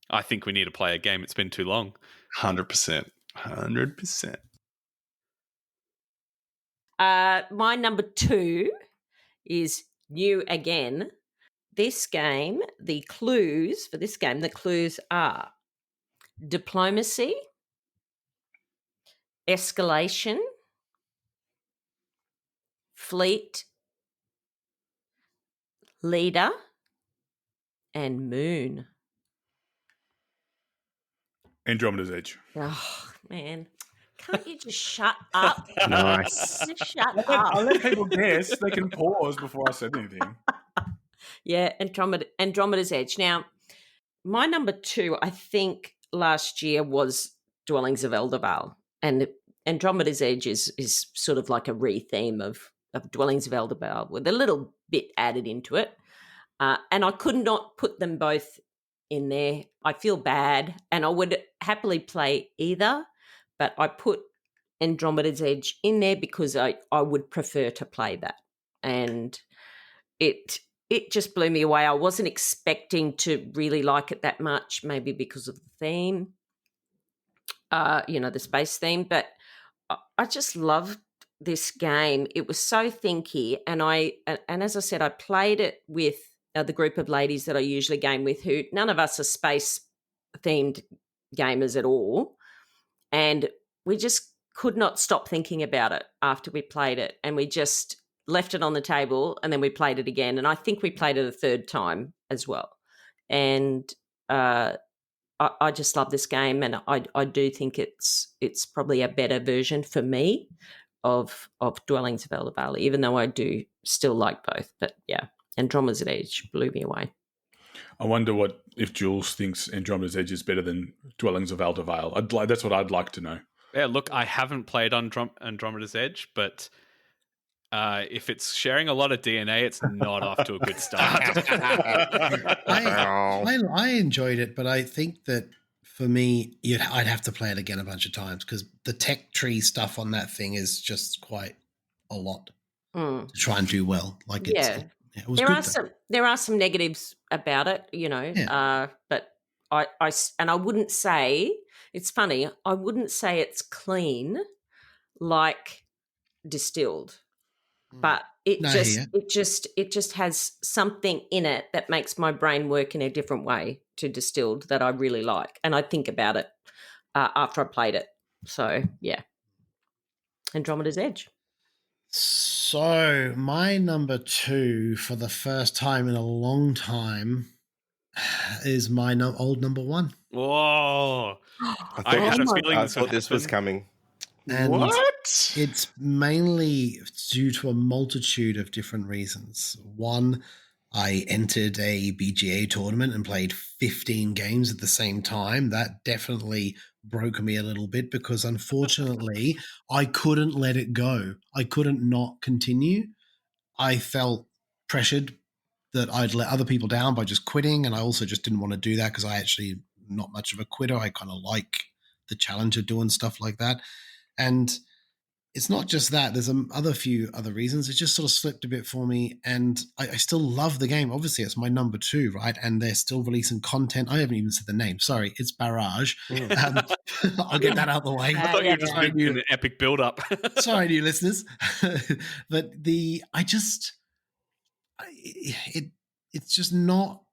I think we need to play a game. It's been too long. 100%. 100%. My number 2 is new again. This game, the clues are diplomacy, escalation, fleet, leader, and moon. Andromeda's Edge. Oh, man. Can't you just shut up? Nice. Just shut I'll up. let people guess. They can pause before I said anything. Yeah, Andromeda's Edge. Now, my number 2, I think last year was Dwellings of Eldervale, and Andromeda's Edge is sort of like a re-theme of Dwellings of Eldervale with a little bit added into it. And I could not put them both in there. I feel bad, and I would happily play either, but I put Andromeda's Edge in there because I would prefer to play that. And it just blew me away. I wasn't expecting to really like it that much, maybe because of the theme, the space theme, but I just loved this game. It was so thinky, and as I said, I played it with the group of ladies that I usually game with, who none of us are space themed gamers at all, and we just could not stop thinking about it after we played it, and we just left it on the table, and then we played it again, and I think we played it a third time as well. And I just love this game, and I do think it's probably a better version for me of Dwellings of Eldervale, even though I do still like both. But yeah, Andromeda's Edge blew me away. I wonder if Jules thinks Andromeda's Edge is better than Dwellings of Eldervale. That's what I'd like to know. Yeah, look, I haven't played Andromeda's Edge, but if it's sharing a lot of DNA, it's not off to a good start. I enjoyed it, but I think that for me, I'd have to play it again a bunch of times because the tech tree stuff on that thing is just quite a lot to try and do well. Like it was there good. There are some negatives about it, but I wouldn't say it's funny. I wouldn't say it's clean like distilled, but it just has something in it that makes my brain work in a different way to distilled that I really like, and I think about it after I played it. So yeah, Andromeda's Edge. So my number 2 for the first time in a long time is my old number 1. Whoa! I had a feeling I thought this was coming. And what? It's mainly due to a multitude of different reasons. One, I entered a BGA tournament and played 15 games at the same time. That definitely broke me a little bit because unfortunately I couldn't let it go. I couldn't not continue. I felt pressured that I'd let other people down by just quitting, and I also just didn't want to do that because I actually not much of a quitter. I kind of like the challenge of doing stuff like that. And it's not just that. There's a few other reasons. It just sort of slipped a bit for me, and I still love the game. Obviously, it's my number 2, right? And they're still releasing content. I haven't even said the name. Sorry, it's Barrage. I'll get that out of the way. I thought you were just doing an epic build-up. Sorry, new listeners. But it's just not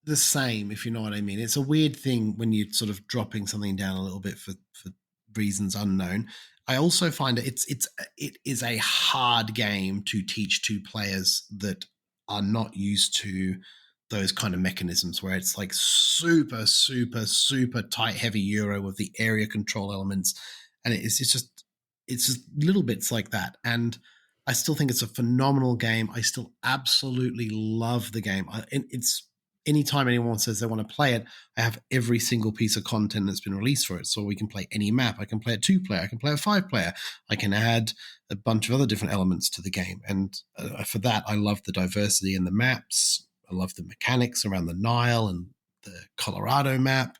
the same, if you know what I mean. It's a weird thing when you're sort of dropping something down a little bit for reasons unknown. I also find it is a hard game to teach to players that are not used to those kind of mechanisms where it's like super, super, super tight, heavy Euro with the area control elements. And it's just little bits like that. And I still think it's a phenomenal game. I still absolutely love the game. It's anytime anyone says they want to play it, I have every single piece of content that's been released for it. So we can play any map. I can play a 2-player. I can play a 5-player. I can add a bunch of other different elements to the game. And for that, I love the diversity in the maps. I love the mechanics around the Nile and the Colorado map.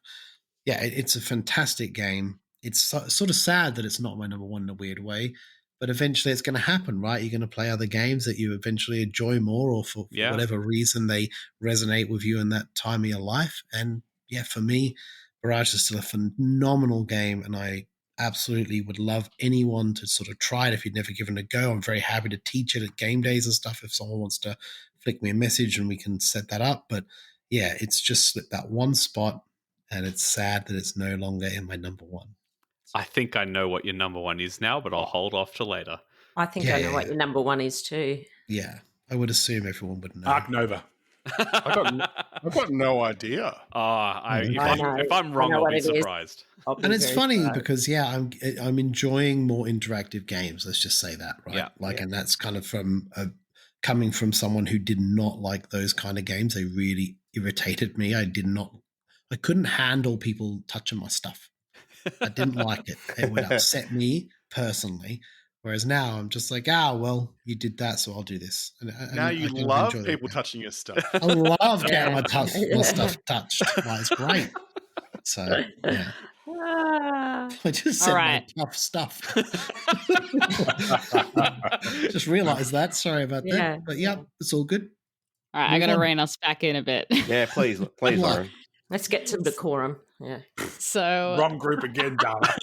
Yeah, it's a fantastic game. It's sort of sad that it's not my number 1 in a weird way. But eventually it's going to happen, right? You're going to play other games that you eventually enjoy more, or for whatever reason they resonate with you in that time of your life. And yeah, for me, Barrage is still a phenomenal game, and I absolutely would love anyone to sort of try it if you'd never given it a go. I'm very happy to teach it at game days and stuff if someone wants to flick me a message and we can set that up. But yeah, it's just slipped that one spot, and it's sad that it's no longer in my number 1. I think I know what your number 1 is now, but I'll hold off till later. I think I know what your number 1 is too. Yeah, I would assume everyone would know. Ark Nova. I've got no idea. If I'm wrong, I'll be surprised. And it's funny because I'm enjoying more interactive games. Let's just say that, right? And that's kind of from coming from someone who did not like those kind of games. They really irritated me. I couldn't handle people touching my stuff. I didn't like it. It would upset me personally. Whereas now I'm just like, well, you did that, so I'll do this. And now you love people touching your stuff. I love getting my stuff touched. It's great. So, yeah. I just said my tough stuff. Just realized that. Sorry about that. But yeah, it's all good. All right, I got to rein us back in a bit. Yeah, please, Lauren. Let's get some decorum. Yeah. So wrong group again, Dana.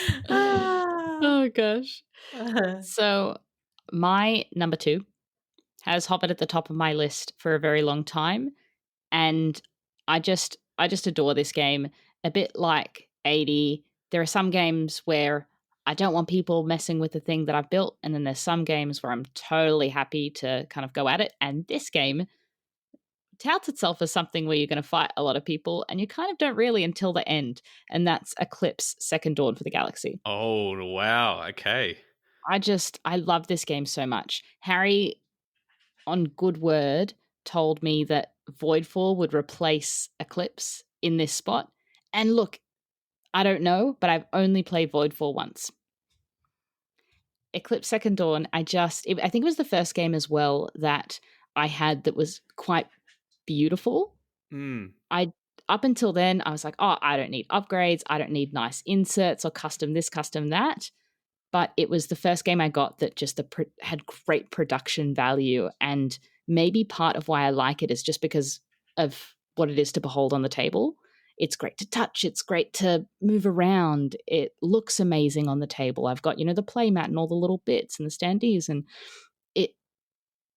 Oh gosh. So my number 2 has hovered at the top of my list for a very long time, and I just adore this game. A bit like 80, there are some games where I don't want people messing with the thing that I've built, and then there's some games where I'm totally happy to kind of go at it. And this game touts itself as something where you're going to fight a lot of people, and you kind of don't really until the end, and that's Eclipse Second Dawn for the Galaxy. Oh, wow. Okay. I love this game so much. Harry, on good word, told me that Voidfall would replace Eclipse in this spot. And look, I don't know, but I've only played Voidfall once. Eclipse Second Dawn, I think it was the first game as well that I had that was quite beautiful. Up until then, I was like, oh, I don't need upgrades. I don't need nice inserts or custom this, custom that. But it was the first game I got that just had great production value. And maybe part of why I like it is just because of what it is to behold on the table. It's great to touch. It's great to move around. It looks amazing on the table. I've got, the playmat and all the little bits and the standees. And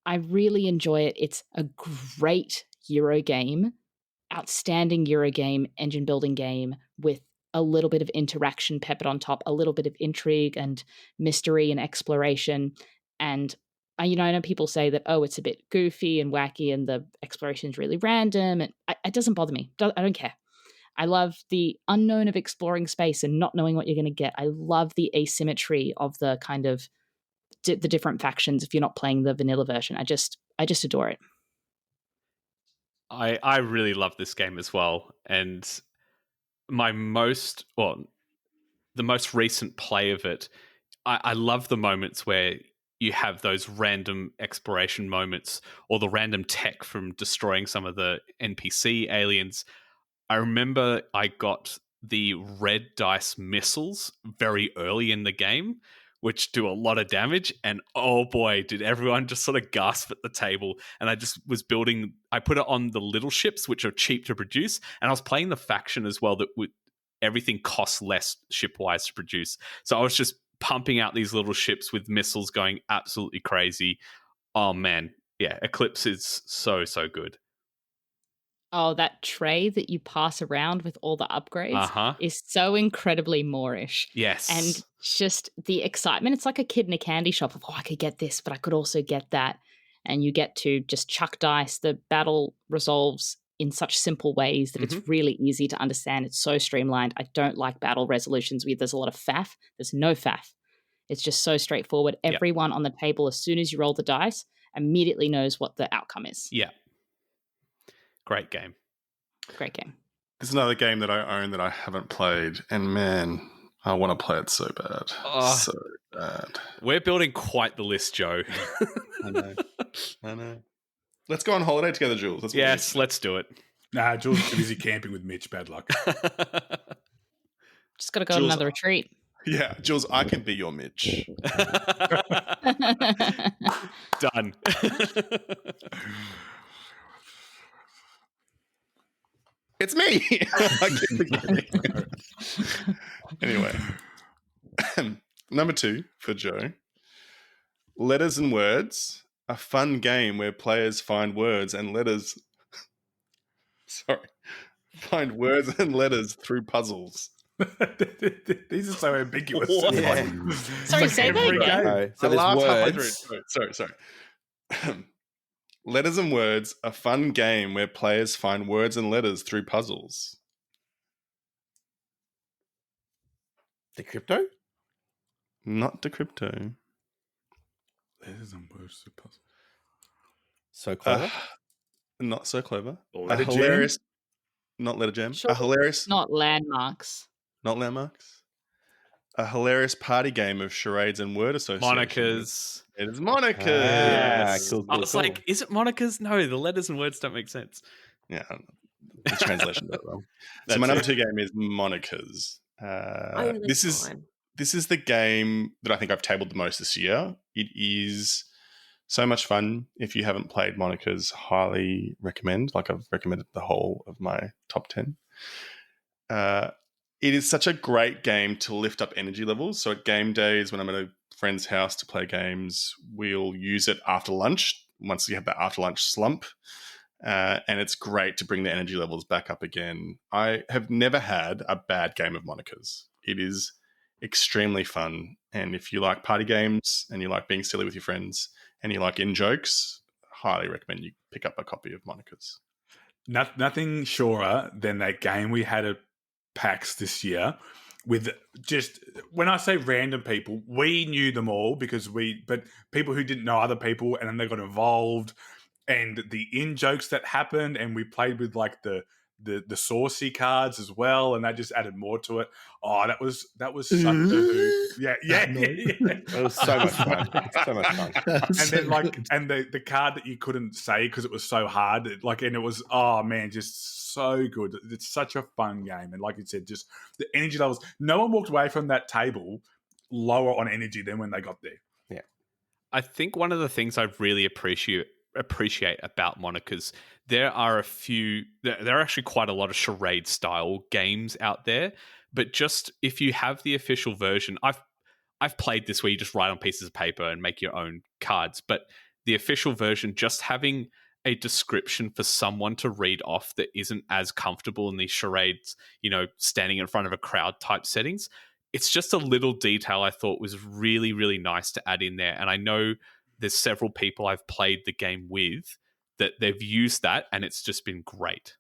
I really enjoy it. It's a great Euro game. Outstanding Eurogame engine building game with a little bit of interaction peppered on top, a little bit of intrigue and mystery and exploration. And I know people say that, oh, it's a bit goofy and wacky and the exploration is really random. And it doesn't bother me. I don't care. I love the unknown of exploring space and not knowing what you're going to get. I love the asymmetry of the kind of the different factions if you're not playing the vanilla version. I just adore it. I really love this game as well. And the most recent play of it, I love the moments where you have those random exploration moments or the random tech from destroying some of the NPC aliens. I remember I got the red dice missiles very early in the game, which do a lot of damage. And oh boy, did everyone just sort of gasp at the table. And I just was I put it on the little ships, which are cheap to produce. And I was playing the faction as well that everything costs less ship-wise to produce. So I was just pumping out these little ships with missiles going absolutely crazy. Oh man, yeah, Eclipse is so, so good. Oh, that tray that you pass around with all the upgrades is so incredibly Moorish. Yes. And just the excitement. It's like a kid in a candy shop of, I could get this, but I could also get that. And you get to just chuck dice. The battle resolves in such simple ways that it's really easy to understand. It's so streamlined. I don't like battle resolutions where there's a lot of faff. There's no faff. It's just so straightforward. Everyone on the table, as soon as you roll the dice, immediately knows what the outcome is. Yeah. Great game. Great game. There's another game that I own that I haven't played, and man, I want to play it so bad. So bad. We're building quite the list, Joe. I know. Let's go on holiday together, Jules. Let's do it. Nah, Jules is busy camping with Mitch. Bad luck. Just got to go on another retreat. Yeah, Jules, I can be your Mitch. Done. It's me. I keep forgetting. Anyway, number 2 for Joe. Letters and Words, a fun game where players find words and letters. Find words and letters through puzzles. These are so ambiguous. Yeah. Sorry, say that again. No, so The last halfway there's through. words. Sorry. Letters and Words, a fun game where players find words and letters through puzzles. Decrypto? Not Decrypto. Letters and words through puzzles. So clever. Not so clever. Letter a Jam? hilarious. Not Letter Jam. Sure. A hilarious. Not landmarks. Not Landmarks. A hilarious party game of charades and word association. Monikers. It is Monikers. Cool, I was like, is it Monikers? No, the letters and words don't make sense. Yeah, the translation got it wrong. So That's my number it. 2 game is Monikers. That's This is the game that I think I've tabled the most this year. It is so much fun. If you haven't played Monikers, highly recommend. Like I've recommended the whole of my top 10. It is such a great game to lift up energy levels. So at game days, when I'm at a friend's house to play games, we'll use it after lunch, once you have that after lunch slump. And it's great to bring the energy levels back up again. I have never had a bad game of Monikers. It is extremely fun. And if you like party games and you like being silly with your friends and you like in-jokes, highly recommend you pick up a copy of Monikers. Nothing surer than that game we had at PAX this year with just, when I say random people, we knew them all but people who didn't know other people, and then they got involved, and the in-jokes that happened, and we played with like the the saucy cards as well, and that just added more to it. Oh, that was such a hoot. Yeah. It was so much fun. So much fun. And then and the card that you couldn't say because it was so hard, and it was, oh man, just so good. It's such a fun game, and like you said, just the energy levels. No one walked away from that table lower on energy than when they got there. Yeah, I think one of the things I really appreciate about Monica's, there are actually quite a lot of charade style games out there, but just if you have the official version, I've played this where you just write on pieces of paper and make your own cards, but the official version, just having a description for someone to read off that isn't as comfortable in these charades, standing in front of a crowd type settings, it's just a little detail I thought was really, really nice to add in there. And I know there's several people I've played the game with that they've used that, and it's just been great.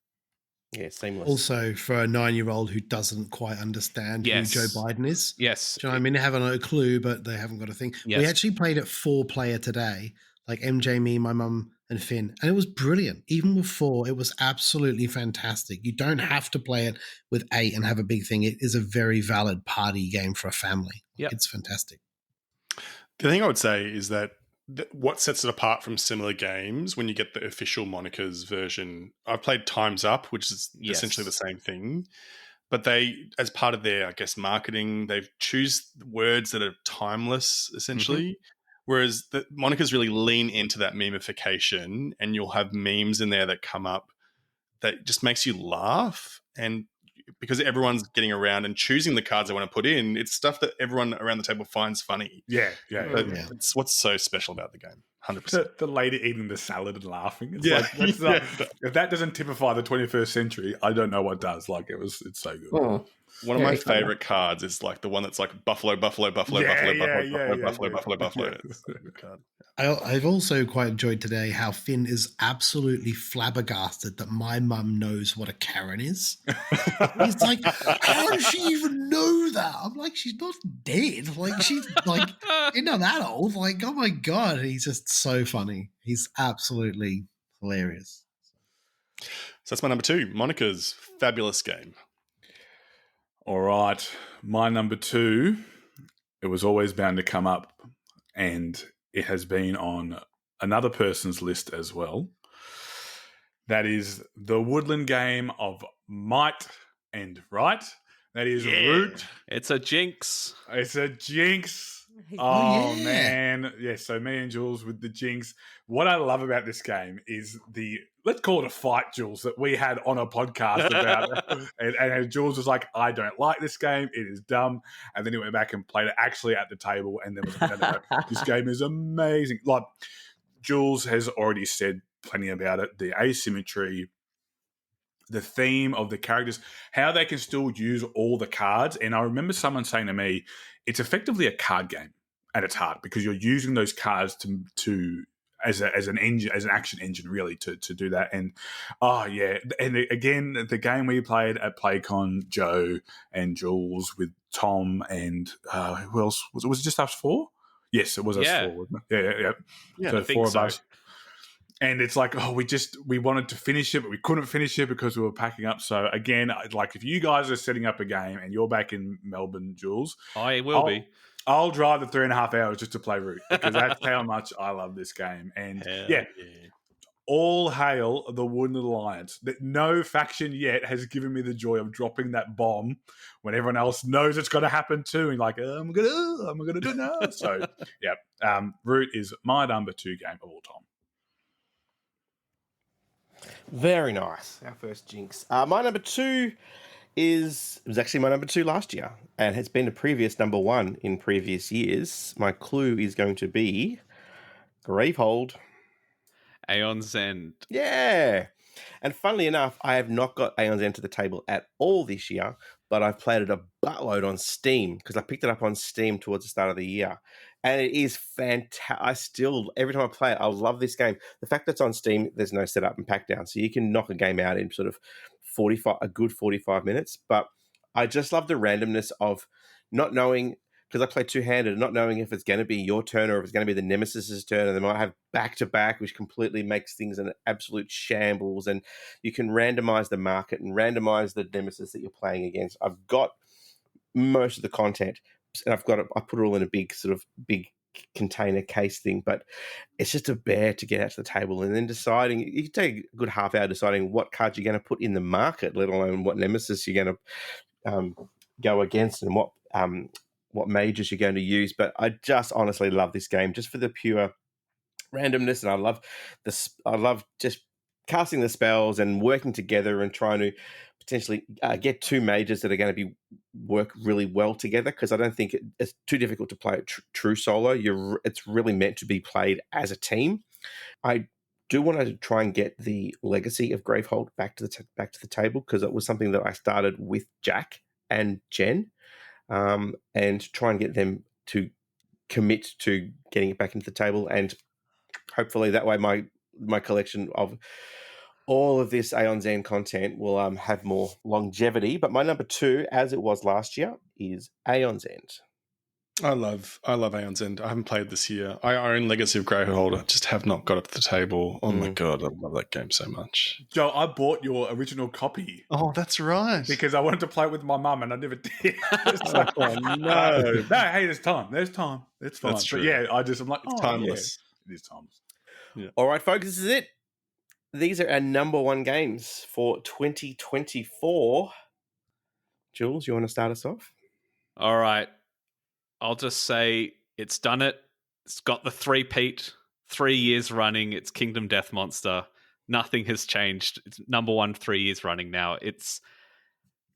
Yeah, seamless. Also, for a 9-year-old who doesn't quite understand who Joe Biden is. Yes. Do you know what I mean? They haven't a clue, but they haven't got a thing. Yes. We actually played it 4-player today, like MJ, me, my mum, and Finn. And it was brilliant. Even with 4, it was absolutely fantastic. You don't have to play it with 8 and have a big thing. It is a very valid party game for a family. Yep. It's fantastic. The thing I would say is that what sets it apart from similar games when you get the official Monica's version, I've played Time's Up, which is essentially the same thing, but they, as part of their, I guess, marketing, they choose words that are timeless, essentially, whereas the Monica's really lean into that memification, and you'll have memes in there that come up that just makes you laugh, and because everyone's getting around and choosing the cards they want to put in, it's stuff that everyone around the table finds funny. Yeah. It's what's so special about the game. 100%. The lady eating the salad and laughing. It's if that doesn't typify the 21st century, I don't know what does. It's so good. Oh, One of my favorite cards is like the one that's like buffalo. It's a good card. I've also quite enjoyed today how Finn is absolutely flabbergasted that my mum knows what a Karen is. He's like, how does she even know that? I'm like, she's not dead. Like, she's like, you're not that old. Like, oh my God. He's just so funny. He's absolutely hilarious. So that's my number 2, Monica's fabulous game. All right. My number 2, it was always bound to come up, and it has been on another person's list as well. That is the woodland game of might and right. That is Root. It's a jinx. It's a jinx. Oh, man. Yeah, so me and Jules with the jinx. What I love about this game is let's call it a fight, Jules, that we had on a podcast about it. And Jules was like, I don't like this game. It is dumb. And then he went back and played it actually at the table. And then was like, no, this game is amazing. Like, Jules has already said plenty about it. The asymmetry, the theme of the characters, how they can still use all the cards. And I remember someone saying to me, it's effectively a card game at its heart, because you're using those cards to as an engine, as an action engine, really, to do that. And and again, the game we played at PlayCon, Joe and Jules with Tom and who else was it? Just us 4? Yes, it was us 4. Wasn't it? Yeah. So 4 of us. And it's like, we wanted to finish it, but we couldn't finish it because we were packing up. So again, like, if you guys are setting up a game and you're back in Melbourne, Jules, I will be. I'll drive the 3.5 hours just to play Root, because that's how much I love this game. And all hail the Woodland Alliance. That no faction yet has given me the joy of dropping that bomb when everyone else knows it's going to happen too. And like, I'm gonna do it now. So Root is my number 2 game of all time. Very nice. Our first jinx. My number 2 was actually my number 2 last year, and has been a previous number 1 in previous years. My clue is going to be Gravehold. Aeon's End. Yeah. And funnily enough, I have not got Aeon's End to the table at all this year, but I've played it a buttload on Steam, because I picked it up on Steam towards the start of the year. And it is fantastic. Every time I play it, I love this game. The fact that it's on Steam, there's no setup and pack down, so you can knock a game out in sort of a good 45 minutes. But I just love the randomness of not knowing, because I play two-handed, not knowing if it's going to be your turn or if it's going to be the Nemesis's turn, and they might have back-to-back, which completely makes things an absolute shambles, and you can randomize the market and randomize the Nemesis that you're playing against. I've got most of the content, and I put it all in a big container case thing, but it's just a bear to get out to the table and then deciding. You can take a good half hour deciding what cards you're going to put in the market, let alone what Nemesis you're going to go against and what mages you're going to use. But I just honestly love this game just for the pure randomness, and I love just casting the spells and working together and trying to potentially get two mages that are going to work really well together, because I don't think it's too difficult to play it true solo. It's really meant to be played as a team. I do want to try and get the legacy of Gravehold back to the table, because it was something that I started with Jack and Jen, and try and get them to commit to getting it back into the table, and hopefully that way my collection of all of this Aeon's End content will have more longevity. But my number 2, as it was last year, is Aeon's End. I love Aeon's End. I haven't played this year. I own Legacy of Greyhold. I just have not got it to the table. Oh my God, I love that game so much. Joe, I bought your original copy. Oh, that's right. Because I wanted to play it with my mum and I never did. Oh, no. No, hey, there's time. It's fine. That's true. But yeah, I'm like, it's timeless. Yeah, it is timeless. Yeah. All right, folks, this is it. These are our number 1 games for 2024. Jules, you want to start us off? All right. I'll just say it's done it. It's got the 3-peat, 3 years running. It's Kingdom Death Monster. Nothing has changed. It's number 1 3 years running now. It's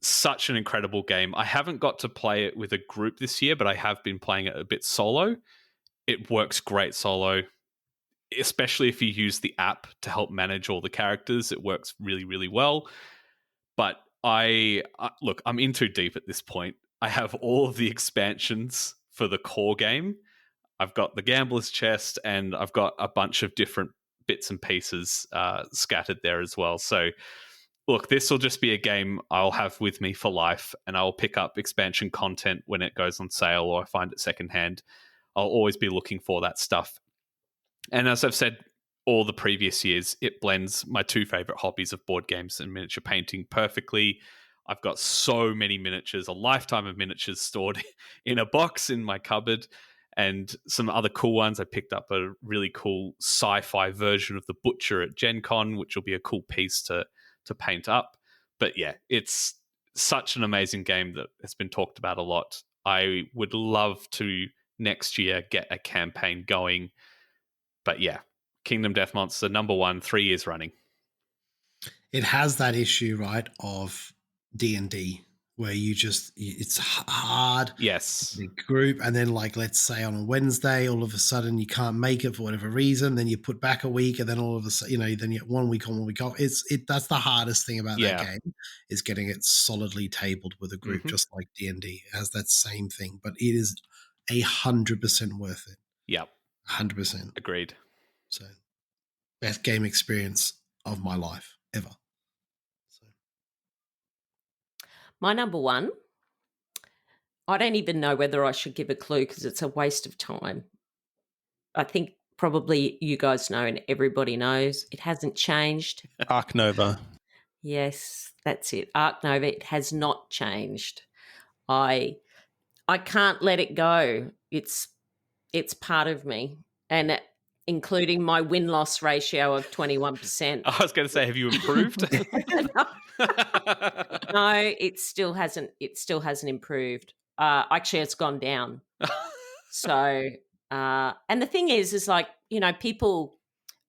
such an incredible game. I haven't got to play it with a group this year, but I have been playing it a bit solo. It works great solo, especially if you use the app to help manage all the characters. It works really, really well. But look, I'm in too deep at this point. I have all of the expansions for the core game. I've got the Gambler's Chest, and I've got a bunch of different bits and pieces scattered there as well. So, look, this will just be a game I'll have with me for life, and I'll pick up expansion content when it goes on sale or I find it secondhand. I'll always be looking for that stuff. And as I've said all the previous years, it blends my 2 favorite hobbies of board games and miniature painting perfectly. I've got so many miniatures, a lifetime of miniatures stored in a box in my cupboard, and some other cool ones. I picked up a really cool sci-fi version of the Butcher at Gen Con, which will be a cool piece to paint up. But yeah, it's such an amazing game that has been talked about a lot. I would love to next year get a campaign going. But yeah, Kingdom Death Monster, number 1 3 years running. It has that issue, right, of D&D, where it's hard. Yes. The group, and then, like, let's say on a Wednesday, all of a sudden you can't make it for whatever reason, then you put back a week, and then all of a sudden, then you get 1 week on, 1 week off. That's the hardest thing about that game, is getting it solidly tabled with a group, just like D&D. It has that same thing, but it is 100% worth it. Yep. 100%. Agreed. So, best game experience of my life ever. So, my number 1, I don't even know whether I should give a clue because it's a waste of time. I think probably you guys know and everybody knows. It hasn't changed. Arc Nova. Yes, that's it. Arc Nova. It has not changed. I can't let it go. It's part of me, and including my win-loss ratio of 21%. I was going to say, have you improved? No, it still hasn't improved. Actually, it's gone down. So, and the thing is like, people,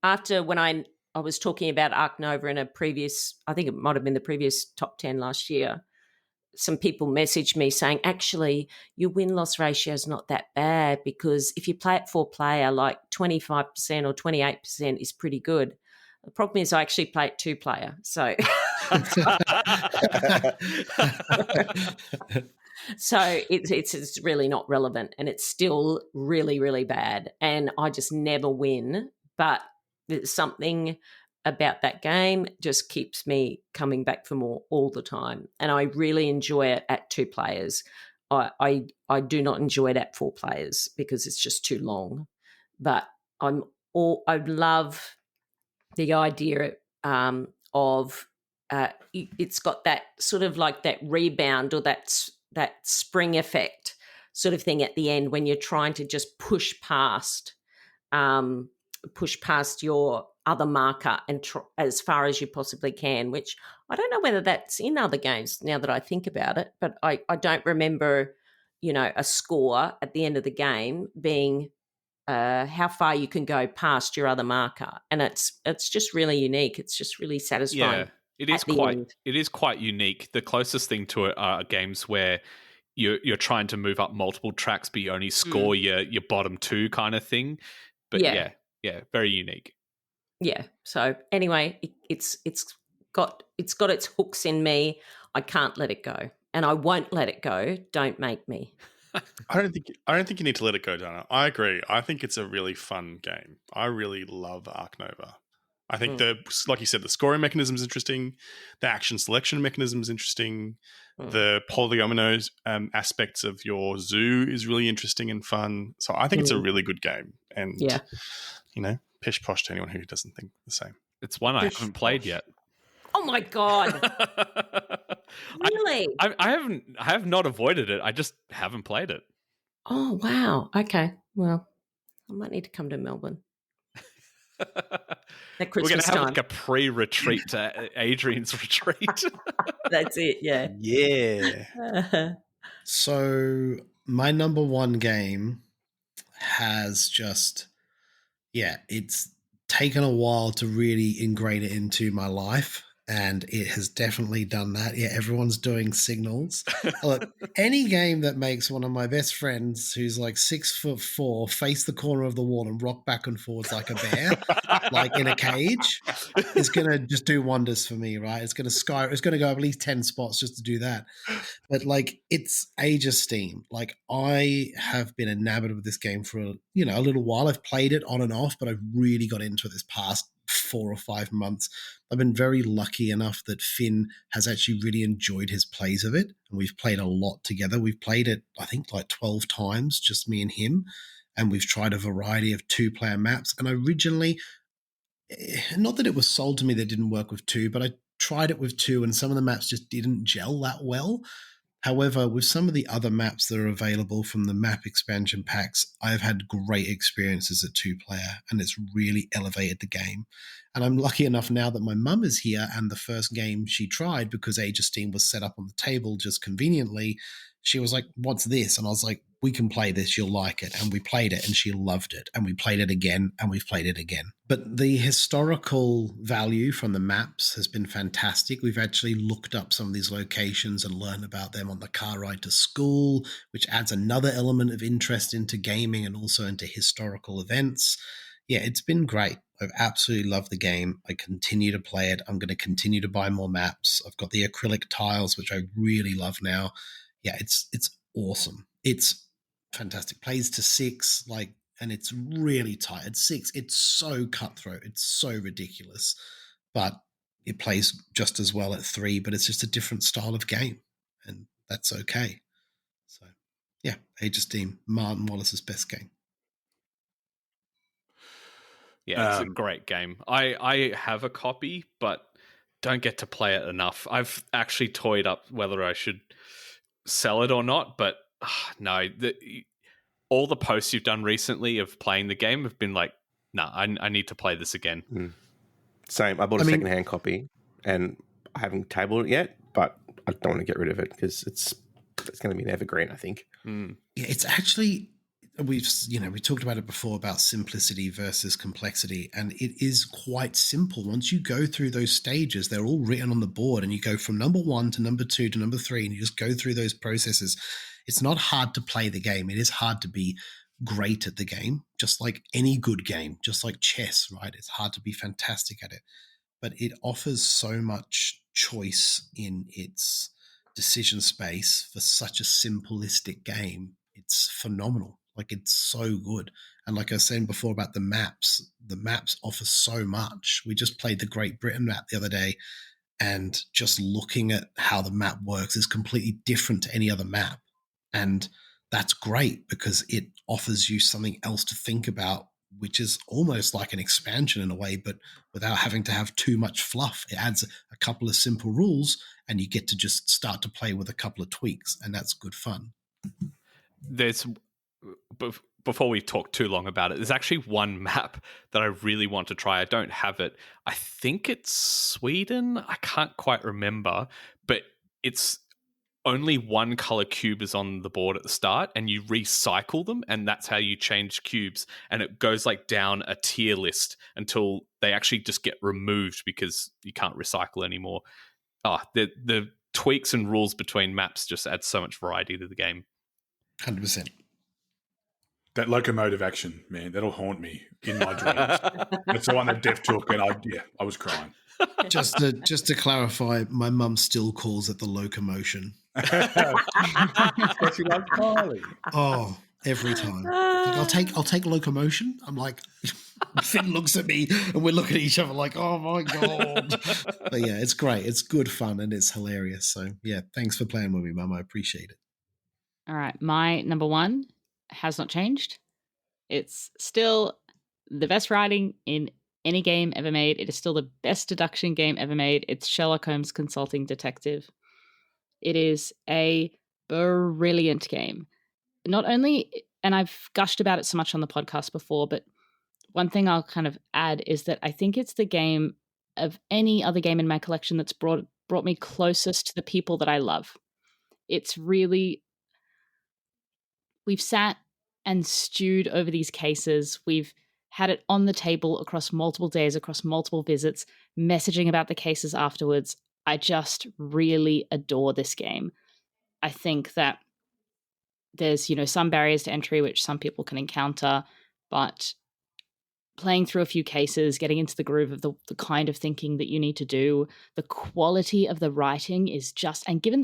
after when I was talking about Arc Nova in a previous, I think it might have been the previous top 10 last year, some people messaged me saying, actually, your win-loss ratio is not that bad, because if you play it 4-player, like 25% or 28% is pretty good. The problem is I actually play it 2-player. So so it's really not relevant, and it's still really, really bad. And I just never win. But there's something about that game just keeps me coming back for more all the time. And I really enjoy it at 2 players. I do not enjoy it at 4 players because it's just too long. But I love the idea of it's got that sort of like that rebound or that spring effect sort of thing at the end when you're trying to just push past your other marker and as far as you possibly can, which I don't know whether that's in other games now that I think about it, but I don't remember, a score at the end of the game being how far you can go past your other marker. And it's just really unique. It's just really satisfying. Yeah, it is quite unique. The closest thing to it are games where you're trying to move up multiple tracks, but you only score your bottom 2 kind of thing. But yeah, very unique. Yeah. So anyway, it's got its hooks in me. I can't let it go, and I won't let it go. Don't make me. I don't think you need to let it go, Dana. I agree. I think it's a really fun game. I really love Ark Nova. I think like you said, the scoring mechanism is interesting. The action selection mechanism is interesting. The polyomino aspects of your zoo is really interesting and fun. So I think it's a really good game. And, pish posh to anyone who doesn't think the same. It's one I haven't played yet. Oh my God. Really? I have not avoided it. I just haven't played it. Oh, wow. Okay. Well, I might need to come to Melbourne. At Christmas We're going to have time. like a pre-retreat to Adrian's retreat. That's it, yeah. Yeah. So my number one game has just, it's taken a while to really ingrain it into my life. And it has definitely done that. Yeah, everyone's doing signals. Look, any game that makes one of my best friends, who's like 6'4", face the corner of the wall and rock back and forwards like a bear, like in a cage, is gonna just do wonders for me, right? It's gonna go at least 10 spots just to do that. But like, it's Age of Steam. Like, I have been enamored with this game for a little while. I've played it on and off, but I've really got into it this past 4 or 5 months. I've been very lucky enough that Finn has actually really enjoyed his plays of it, and we've played a lot together. We've played it, I think, like 12 times, just me and him, and we've tried a variety of 2-player maps. And originally, not that it was sold to me that it didn't work with 2, but I tried it with 2, and some of the maps just didn't gel that well. However, with some of the other maps that are available from the map expansion packs, I've had great experiences at 2-player, and it's really elevated the game. And I'm lucky enough now that my mum is here, and the first game she tried, because Age of Steam was set up on the table just conveniently, she was like, "What's this?" And I was like, "We can play this, you'll like it." And we played it, and she loved it. And we played it again, and we've played it again. But the historical value from the maps has been fantastic. We've actually looked up some of these locations and learned about them on the car ride to school, which adds another element of interest into gaming and also into historical events. Yeah, it's been great. I've absolutely loved the game. I continue to play it. I'm going to continue to buy more maps. I've got the acrylic tiles, which I really love now. Yeah, it's awesome. It's fantastic. Plays to 6, and it's really tight. At 6, it's so cutthroat. It's so ridiculous. But it plays just as well at 3, but it's just a different style of game, and that's okay. So, yeah, Age of Steam, Martin Wallace's best game. Yeah, it's a great game. I have a copy, but don't get to play it enough. I've actually toyed up whether I should sell it or not, but no. All the posts you've done recently of playing the game have been like, nah, I need to play this again. Same. I bought a secondhand copy, and I haven't tabled it yet, but I don't want to get rid of it because it's going to be an evergreen, I think. Yeah, it's actually... we talked about it before about simplicity versus complexity, and it is quite simple. Once you go through those stages, they're all written on the board, and you go from number 1 to number 2 to number 3, and you just go through those processes. It's not hard to play the game. It is hard to be great at the game, just like any good game, just like chess, right? It's hard to be fantastic at it, but it offers so much choice in its decision space for such a simplistic game. It's phenomenal. Like, it's so good. And like I was saying before about the maps offer so much. We just played the Great Britain map the other day, and just looking at how the map works is completely different to any other map. And that's great because it offers you something else to think about, which is almost like an expansion in a way, but without having to have too much fluff. It adds a couple of simple rules and you get to just start to play with a couple of tweaks, and that's good fun. There's, before we talk too long about it, there's actually one map that I really want to try. I don't have it. I think it's Sweden. I can't quite remember, but it's only one color cube is on the board at the start, and you recycle them, and that's how you change cubes. And it goes like down a tier list until they actually just get removed because you can't recycle anymore. The tweaks and rules between maps just add so much variety to the game. 100%. That locomotive action, man, that'll haunt me in my dreams. That's the one that Def took, and I was crying. Just to clarify, my mum still calls it the locomotion. She loves Carly. Oh, every time. Like, I'll take locomotion. I'm like, Finn looks at me and we're looking at each other like, oh my God. But yeah, it's great. It's good fun and it's hilarious. So yeah, thanks for playing with me, Mum. I appreciate it. All right. My number one has not changed. It's still the best writing in any game ever made. It is still the best deduction game ever made. It's Sherlock Holmes Consulting Detective. It is a brilliant game. Not only, and I've gushed about it so much on the podcast before, but one thing I'll kind of add is that I think it's the game of any other game in my collection that's brought me closest to the people that I love. It's really, we've sat and stewed over these cases. We've had it on the table across multiple days, across multiple visits, messaging about the cases afterwards. I just really adore this game. I think that there's, some barriers to entry which some people can encounter, but playing through a few cases, getting into the groove of the kind of thinking that you need to do, the quality of the writing is just, and given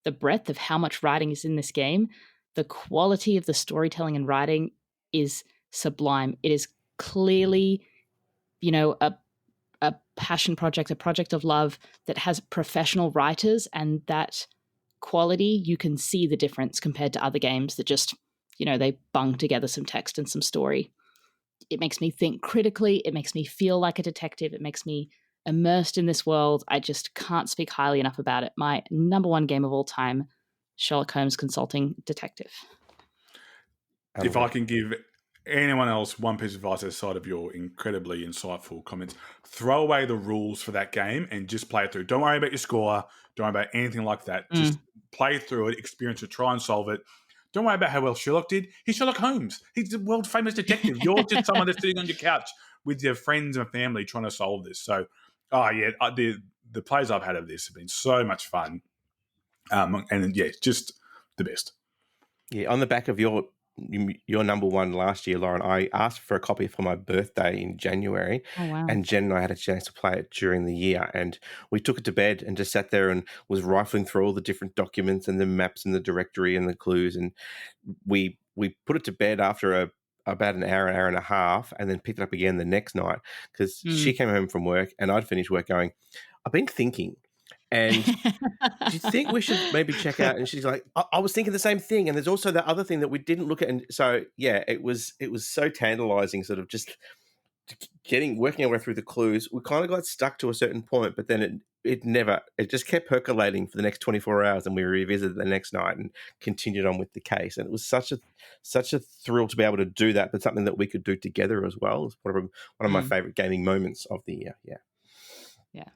the breadth of how much writing is in this game, the quality of the storytelling and writing is sublime. It is clearly, a passion project, a project of love that has professional writers, and that quality, you can see the difference compared to other games that just, they bung together some text and some story. It makes me think critically. It makes me feel like a detective. It makes me immersed in this world. I just can't speak highly enough about it. My number one game of all time, Sherlock Holmes Consulting Detective. If I can give anyone else one piece of advice outside of your incredibly insightful comments, throw away the rules for that game and just play it through. Don't worry about your score. Don't worry about anything like that. Just play through it, experience it, try and solve it. Don't worry about how well Sherlock did. He's Sherlock Holmes. He's a world-famous detective. You're just someone that's sitting on your couch with your friends and family trying to solve this. So, the plays I've had of this have been so much fun. Just the best. Yeah, on the back of your number one last year, Lauren, I asked for a copy for my birthday in January. Oh, wow. And Jen and I had a chance to play it during the year, and we took it to bed and just sat there and was rifling through all the different documents and the maps and the directory and the clues, and we put it to bed after about an hour and a half, and then picked it up again the next night because she came home from work and I'd finished work going, I've been thinking, and do you think we should maybe check out? And she's like, I was thinking the same thing. And there's also that other thing that we didn't look at. And so, yeah, it was so tantalizing, sort of just working our way through the clues. We kind of got stuck to a certain point, but then it just kept percolating for the next 24 hours. And we revisited the next night and continued on with the case. And it was such a thrill to be able to do that, but something that we could do together as well. It's one of my favorite gaming moments of the year. Yeah. Yeah.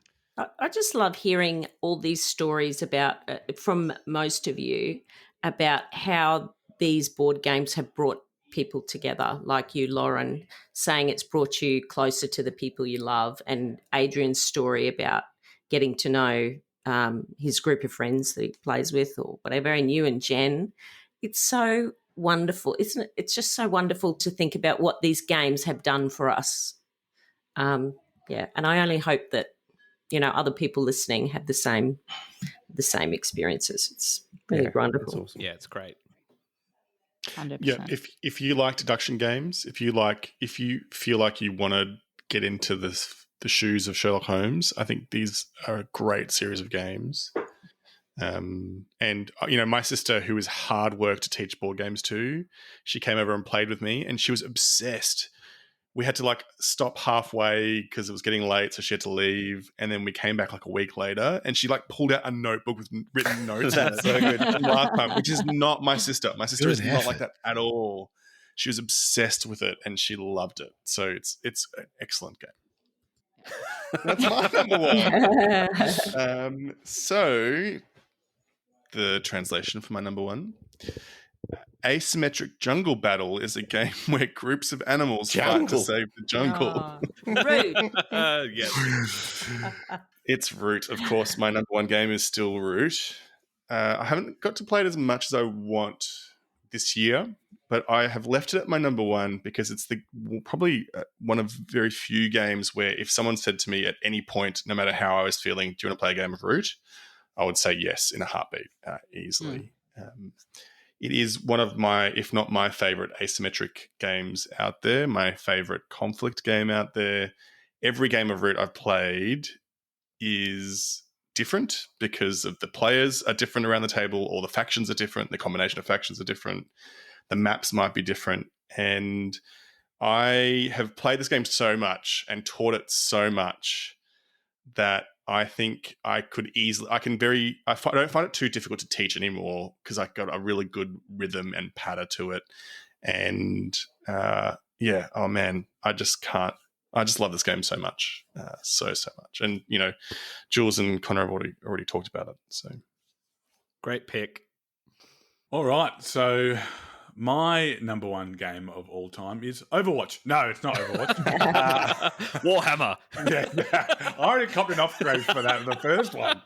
I just love hearing all these stories about from most of you about how these board games have brought people together, like you, Lauren, saying it's brought you closer to the people you love, and Adrian's story about getting to know his group of friends that he plays with or whatever, and you and Jen. It's so wonderful, isn't it? It's just so wonderful to think about what these games have done for us. And I only hope that other people listening have the same experiences. It's really wonderful. Awesome. Yeah, it's great. 100%. Yeah, if you like deduction games, if you feel like you want to get into the shoes of Sherlock Holmes, I think these are a great series of games. And my sister, who is hard work to teach board games to, she came over and played with me, and she was obsessed. We had to stop halfway because it was getting late, so she had to leave. And then we came back a week later, and she pulled out a notebook with written notes. That's so good. Last time, which is not my sister. My sister Good is not like effort. that at all. She was obsessed with it, and she loved it. So it's an excellent game. That's my number one. So the translation for my number one. Asymmetric Jungle Battle is a game where groups of animals fight to save the jungle. Rude. Yes. It's Root. Of course, my number one game is still Root. I haven't got to play it as much as I want this year, but I have left it at my number one because it's probably one of very few games where if someone said to me at any point, no matter how I was feeling, do you want to play a game of Root? I would say yes in a heartbeat, easily. It is one of my, if not my favorite asymmetric games out there, my favorite conflict game out there. Every game of Root I've played is different because of the players are different around the table, or the factions are different, the combination of factions are different, the maps might be different. And I have played this game so much and taught it so much that I think I could easily, I don't find it too difficult to teach anymore because I got a really good rhythm and patter to it. And oh man, I just love this game so much. So much. And, Jules and Connor have already talked about it. So Great pick. All right, so my number one game of all time is Overwatch. No, it's not Overwatch. Warhammer. Yeah. I already copped an upgrade for that in the first one.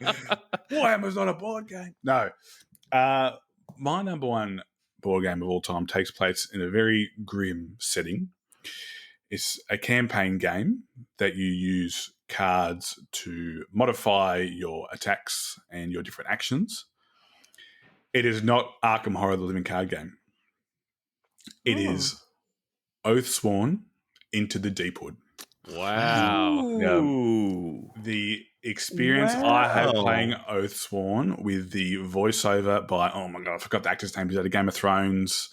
Warhammer's not a board game. No. My number one board game of all time takes place in a very grim setting. It's a campaign game that you use cards to modify your attacks and your different actions. It is not Arkham Horror, the living card game. It is Oathsworn Into the Deepwood. Wow. The experience I had playing Oathsworn with the voiceover by, oh my God, I forgot the actor's name. He's out of Game of Thrones.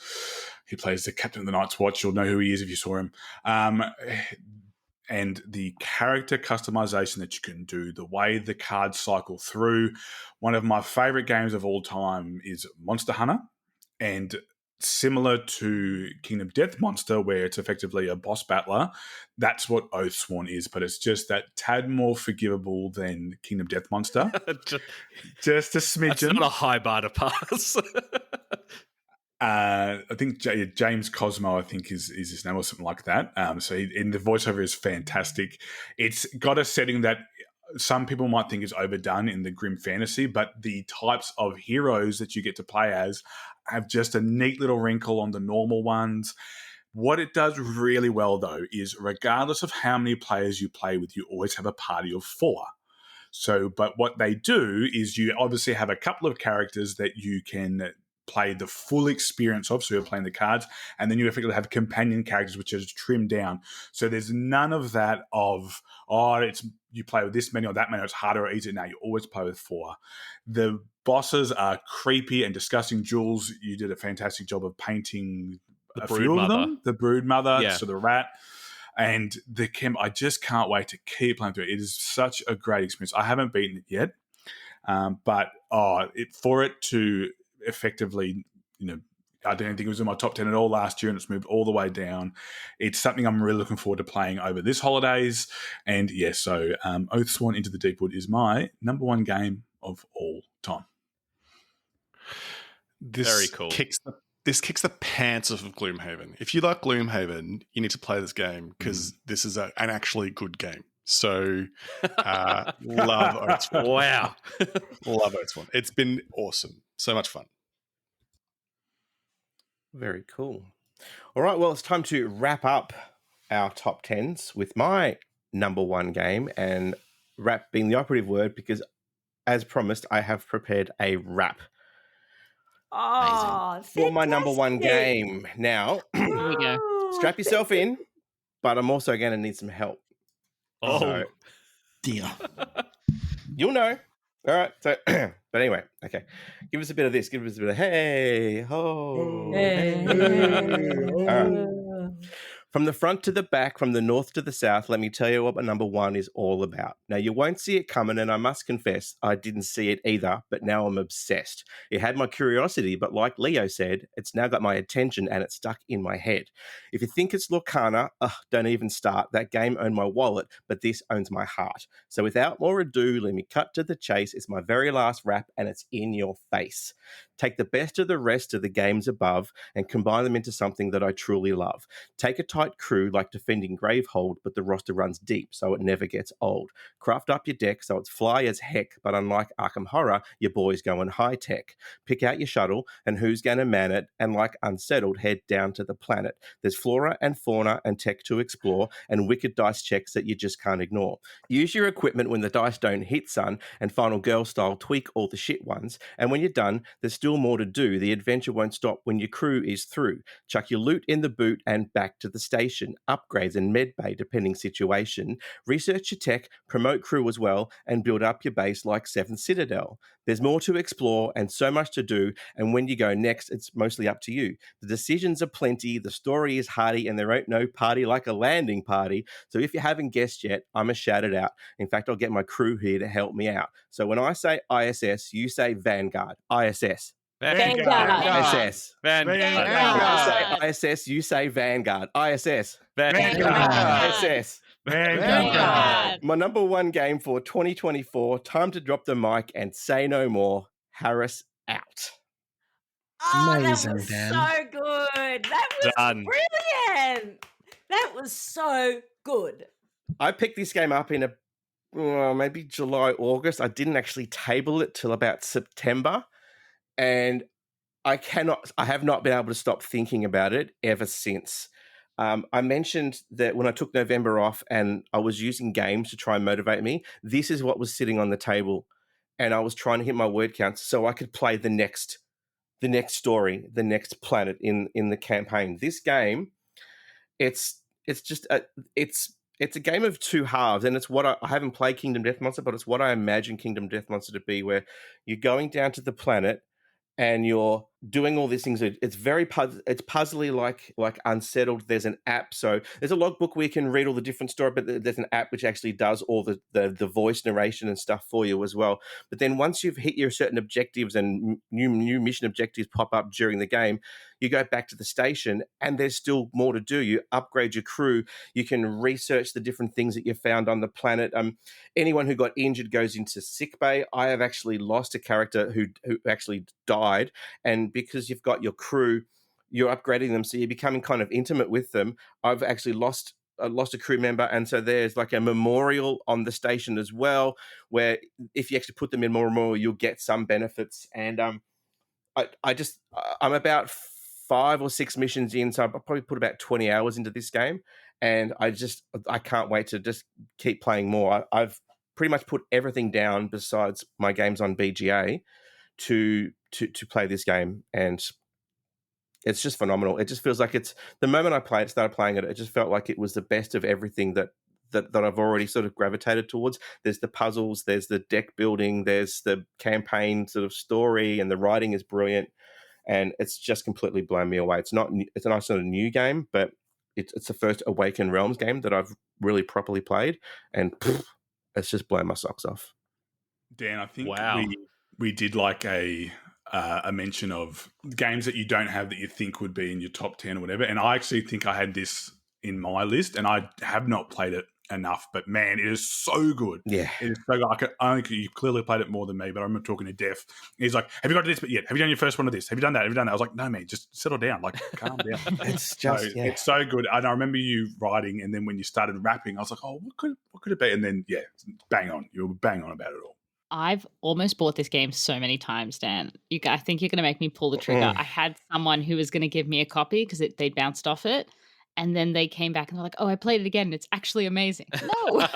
He plays the Captain of the Night's Watch. You'll know who he is if you saw him. And the character customization that you can do, the way the cards cycle through. One of my favorite games of all time is Monster Hunter. And similar to Kingdom Death Monster, where it's effectively a boss battler, that's what Oathsworn is, but it's just that tad more forgivable than Kingdom Death Monster. Just a smidgen. That's not a high bar to pass. I think James Cosmo, I think is his name or something like that. So in the voiceover is fantastic. It's got a setting that some people might think is overdone in the grim fantasy, but the types of heroes that you get to play as have just a neat little wrinkle on the normal ones. What it does really well, though, is regardless of how many players you play with, you always have a party of 4. So, but what they do is you obviously have a couple of characters that you can play the full experience of, so you're playing the cards, and then you effectively have companion characters which are trimmed down. So there's none of that of, it's you play with this many or that many, it's harder or easier. Now you always play with 4. The bosses are creepy and disgusting. Jules, you did a fantastic job of painting a few of them. The Brood Mother, so the rat. And I just can't wait to keep playing through it. It is such a great experience. I haven't beaten it yet, but for it to effectively, I don't think it was in my top 10 at all last year, and it's moved all the way down. It's something I'm really looking forward to playing over this holidays. And so Oathsworn Into the Deepwood is my number one game of all time. Very cool. This kicks the pants off of Gloomhaven. If you like Gloomhaven, you need to play this game because this is an actually good game. So, love Oathsworn. Wow. Love Oathsworn. It's been awesome. So much fun. Very cool. All right, well, it's time to wrap up our top 10s with my number one game, and wrap being the operative word because, as promised, I have prepared a wrap. Oh, for my number one game. Now, Here we go. strap yourself in, but I'm also going to need some help. Oh, So, Dear. you'll know. All right. So, but anyway, okay. Give us a bit of this. Give us a bit of hey, ho, hey, ho. All right. From the front to the back, from the north to the south, let me tell you what my number one is all about. Now, you won't see it coming, and I must confess, I didn't see it either, but now I'm obsessed. It had my curiosity, but like Leo said, it's now got my attention and it's stuck in my head. If you think it's Lorcana, don't even start. That game owned my wallet, but this owns my heart. So without more ado, let me cut to the chase. It's my very last rap, and it's in your face. Take the best of the rest of the games above and combine them into something that I truly love. Take a tight crew like defending Gravehold, but the roster runs deep, so it never gets old. Craft up your deck so it's fly as heck, but unlike Arkham Horror, your boy's going high tech. Pick out your shuttle and who's going to man it, and like Unsettled, head down to the planet. There's flora and fauna and tech to explore, and wicked dice checks that you just can't ignore. Use your equipment when the dice don't hit, son, and Final Girl style tweak all the shit ones. And when you're done, there's still more to do. The adventure won't stop when your crew is through. Chuck your loot in the boot and back to the station. Upgrades and med bay depending situation. Research your tech, promote crew as well, and build up your base like 7th Citadel. There's more to explore and so much to do, and when you go next, it's mostly up to you. The decisions are plenty, the story is hearty, and there ain't no party like a landing party. So if you haven't guessed yet, I'ma shout it out. In fact, I'll get my crew here to help me out. So when I say ISS, you say Vanguard. ISS. Vanguard. ISS. Vanguard. I say ISS, you say Vanguard. ISS. Vanguard. ISS. Vanguard. My number one game for 2024. Time to drop the mic and say no more. Harris out. Oh, Amazing, that was Dan. so good. That was Done. brilliant. That was so good. I picked this game up in maybe July, August. I didn't actually table it till about September. And I have not been able to stop thinking about it ever since. I mentioned that when I took November off and I was using games to try and motivate me, this is what was sitting on the table. And I was trying to hit my word counts so I could play the next story, the next planet in the campaign. This game, it's a game of two halves, and it's what I haven't played Kingdom Death Monster, but it's what I imagine Kingdom Death Monster to be, where you're going down to the planet and you're doing all these things. It's very it's puzzly like Unsettled. There's an app, so there's a logbook where you can read all the different story, but there's an app which actually does all the voice narration and stuff for you as well. But then once you've hit your certain objectives and new mission objectives pop up during the game, you go back to the station and there's still more to do. You upgrade your crew. You can research the different things that you found on the planet. Anyone who got injured goes into sickbay. I have actually lost a character who actually died, and because you've got your crew, you're upgrading them, so you're becoming kind of intimate with them. I've actually lost a crew member, and so there's like a memorial on the station as well, where if you actually put them in memorial, you'll get some benefits. And I'm about 5 or 6 missions in, so I'll probably put about 20 hours into this game, and I can't wait to just keep playing more. I've pretty much put everything down besides my games on BGA to play this game, and it's just phenomenal. It just feels like it's the moment I started playing it, it just felt like it was the best of everything that I've already sort of gravitated towards. There's the puzzles, there's the deck building, there's the campaign sort of story, and the writing is brilliant, and it's just completely blown me away. It's a nice sort of new game, but it's the first Awakened Realms game that I've really properly played, and it's just blown my socks off. Dan, I think Wow. we did like a mention of games that you don't have that you think would be in your top 10 or whatever. And I actually think I had this in my list, and I have not played it enough, but man, it is so good. Yeah. It is so good. You clearly played it more than me, but I remember talking to Def. He's like, have you got to this bit yet? Have you done your first one of this? Have you done that? Have you done that? I was like, no, man, just settle down. Like, calm down. It's just, It's so good. And I remember you writing, and then when you started rapping, I was like, oh, what could it be? And then, yeah, bang on. You were bang on about it all. I've almost bought this game so many times, Dan. I think you're going to make me pull the trigger. I had someone who was going to give me a copy because they bounced off it. And then they came back and they're like, oh, I played it again. And it's actually amazing. No.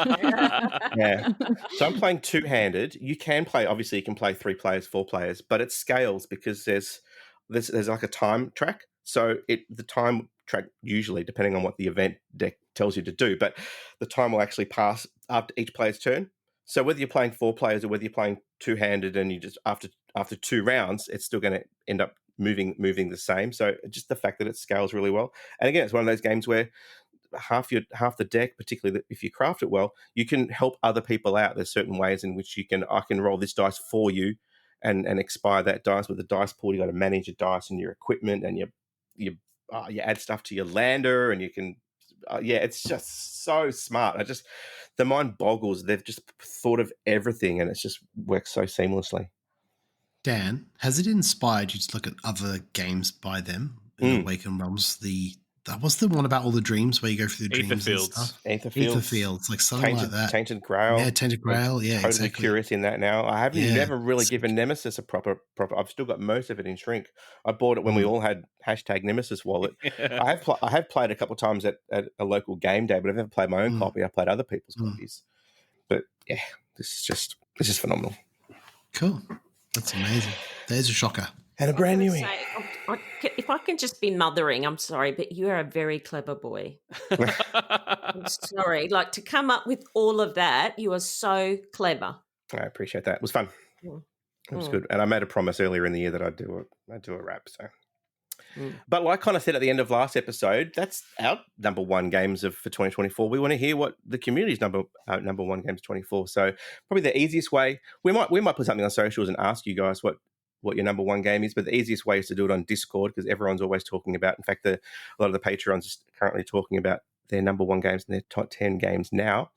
Yeah. So I'm playing two-handed. You can play 3 players, 4 players, but it scales because there's like a time track. So the time track usually, depending on what the event deck tells you to do, but the time will actually pass after each player's turn. So whether you're playing 4 players or whether you're playing two-handed, and you just after 2 rounds, it's still going to end up moving the same. So just the fact that it scales really well. And again, it's one of those games where half the deck, particularly if you craft it well, you can help other people out. There's certain ways in which I can roll this dice for you and expire that dice with the dice pool. You got to manage your dice and your equipment, and you add stuff to your lander, and you can it's just so smart. The mind boggles. They've just thought of everything, and it just works so seamlessly. Dan, has it inspired you to look at other games by them in Awakened Realms? What's the one about all the dreams where you go through the dreams and stuff? Aetherfields, like something like that. Tainted Grail. Yeah, Tainted Grail. Yeah, totally exactly. curious in that now. I haven't never really given Nemesis a proper. I've still got most of it in shrink. I bought it when we all had #Nemesis wallet. I have played a couple of times at a local game day, but I've never played my own copy. I played other people's copies. But yeah, this is just phenomenal. Cool. That's amazing. There's a shocker. And a brand new. If I can just be mothering, I'm sorry, but you are a very clever boy. I'm sorry. Like, to come up with all of that, you are so clever. I appreciate that. It was fun. It was good. And I made a promise earlier in the year that I'd do a wrap. So, but like kind of said at the end of last episode, that's our number 1 games for 2024. We want to hear what the community's number 1 games 24. So probably the easiest way, we might put something on socials and ask you guys what your number 1 game is, but the easiest way is to do it on Discord, because everyone's always talking about. In fact, a lot of the Patreons are currently talking about their number 1 games and their top 10 games now.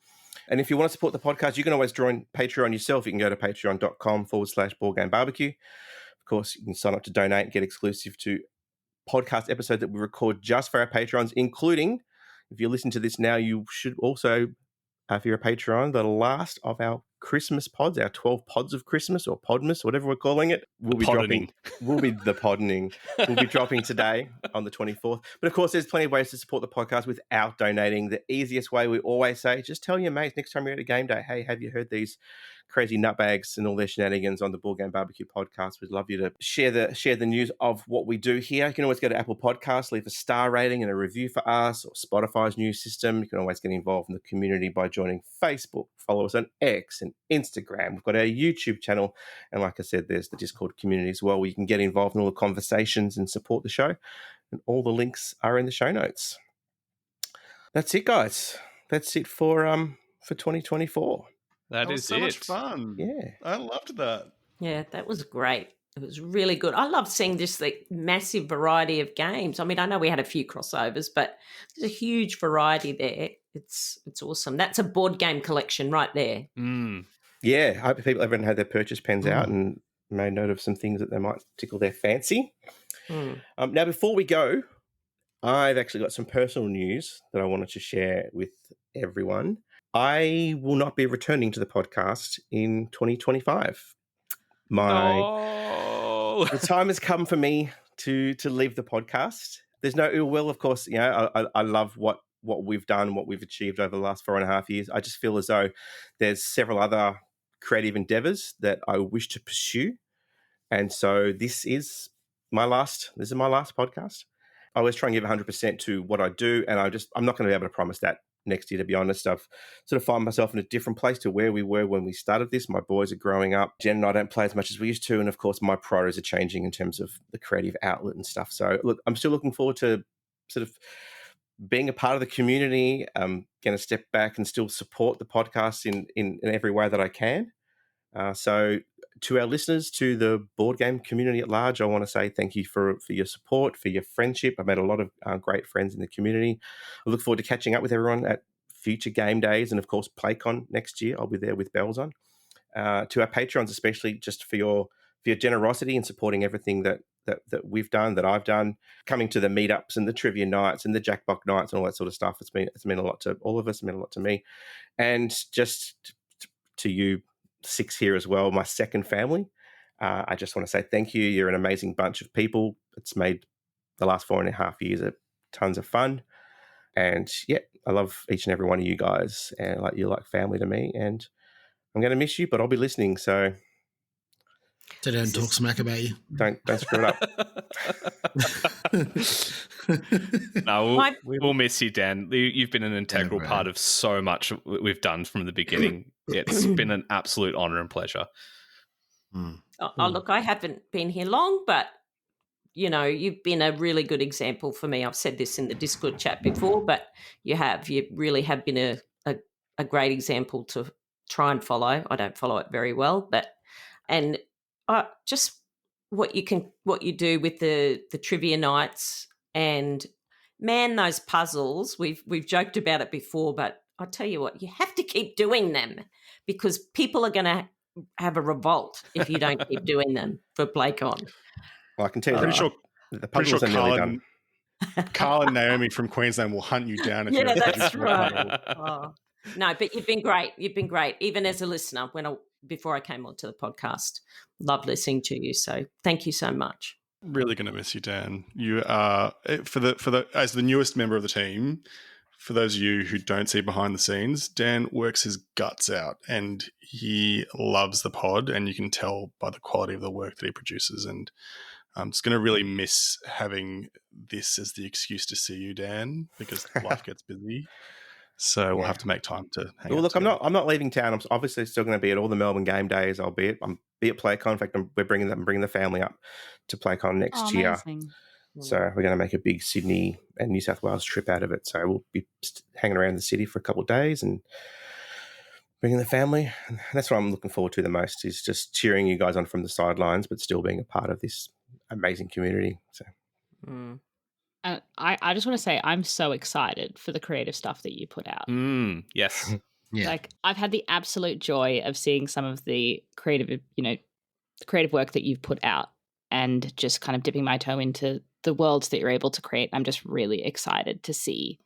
And if you want to support the podcast, you can always join Patreon yourself. You can go to patreon.com/Board Game BBQ. Of course, you can sign up to donate and get exclusive to podcast episodes that we record just for our Patrons, including, if you listen to this now, you should also, if you're a Patreon, the last of our Christmas pods, our 12 pods of Christmas, or Podmas, whatever we're calling it, will be dropping. Will be the poddening. We'll be dropping today on the 24th. But of course, there's plenty of ways to support the podcast without donating. The easiest way, we always say, just tell your mates next time you're at a game day, hey, have you heard these crazy nutbags and all their shenanigans on the Board Game BBQ podcast? We'd love you to share the news of what we do here. You can always go to Apple Podcasts, leave a star rating and a review for us, or Spotify's new system. You can always get involved in the community by joining Facebook. Follow us on X and Instagram. We've got our YouTube channel, and like I said, there's the Discord community as well, where you can get involved in all the conversations and support the show. And all the links are in the show notes. That's it, guys. That's it for 2024. That was is so it. much fun. Yeah. I loved that. Yeah, that was great. It was really good. I love seeing just the massive variety of games. I mean, I know we had a few crossovers, but there's a huge variety there. It's awesome. That's a board game collection right there. Yeah, I hope everyone had their purchase pens out and made note of some things that they might tickle their fancy. Now, before we go, I've actually got some personal news that I wanted to share with everyone. I will not be returning to the podcast in 2025. The time has come for me to leave the podcast. There's no ill will, of course. You know, I love what we've done, what we've achieved over the last 4.5 years. I just feel as though there's several other creative endeavors that I wish to pursue. And so this is my last podcast. I always try and give 100% to what I do, and I'm not going to be able to promise that next year, to be honest. I've sort of find myself in a different place to where we were when we started this. My boys are growing up. Jen and I don't play as much as we used to, and of course my priorities are changing in terms of the creative outlet and stuff. So look, I'm still looking forward to sort of being a part of the community. I'm going to step back and still support the podcast in every way that I can. So to our listeners, to the board game community at large, I want to say thank you for your support, for your friendship. I've made a lot of great friends in the community. I look forward to catching up with everyone at future game days, and of course PlayCon next year. I'll be there with bells on. To our Patrons, especially, just for your generosity in supporting everything that we've done, that I've done, coming to the meetups and the trivia nights and the Jackbox nights and all that sort of stuff. It's meant a lot to all of us. It's meant a lot to me, and just to you 6 here as well, my second family. I just want to say thank you. You're an amazing bunch of people. It's made the last 4.5 years tons of fun. And yeah, I love each and every one of you guys, and you're like family to me. And I'm going to miss you, but I'll be listening. So don't talk smack about you. Don't screw it up. No, we'll miss you, Dan. You've been an integral part of so much we've done from the beginning. It's been an absolute honour and pleasure. Oh, look, I haven't been here long, but you've been a really good example for me. I've said this in the Discord chat before, but you really have been a great example to try and follow. I don't follow it very well, and just what you do with the trivia nights, and man, those puzzles. We've joked about it before, but I tell you what, you have to keep doing them because people are going to have a revolt if you don't keep doing them for PlayCon. Well, I can tell you, the Pretty puzzles sure are nearly done. Carl and Naomi from Queensland will hunt you down. If Yeah, you that's right. No, but you've been great. You've been great, even as a listener. Before I came onto the podcast, loved listening to you. So thank you so much. Really going to miss you, Dan. You are as the newest member of the team. For those of you who don't see behind the scenes, Dan works his guts out and he loves the pod, and you can tell by the quality of the work that he produces. And I'm just going to really miss having this as the excuse to see you, Dan, because life gets busy. So we'll have to make time to hang out. Well, look, together. I'm not leaving town. I'm obviously still going to be at all the Melbourne Game Days. I'll be at PlayCon. In fact, we're bringing the family up to PlayCon next year. Amazing. So we're going to make a big Sydney and New South Wales trip out of it. So we'll be hanging around the city for a couple of days and bringing the family. And that's what I'm looking forward to the most, is just cheering you guys on from the sidelines, but still being a part of this amazing community. So. I just want to say I'm so excited for the creative stuff that you put out. Yes. Yeah. Like, I've had the absolute joy of seeing some of the creative work that you've put out and just kind of dipping my toe into the worlds that you're able to create. I'm just really excited to see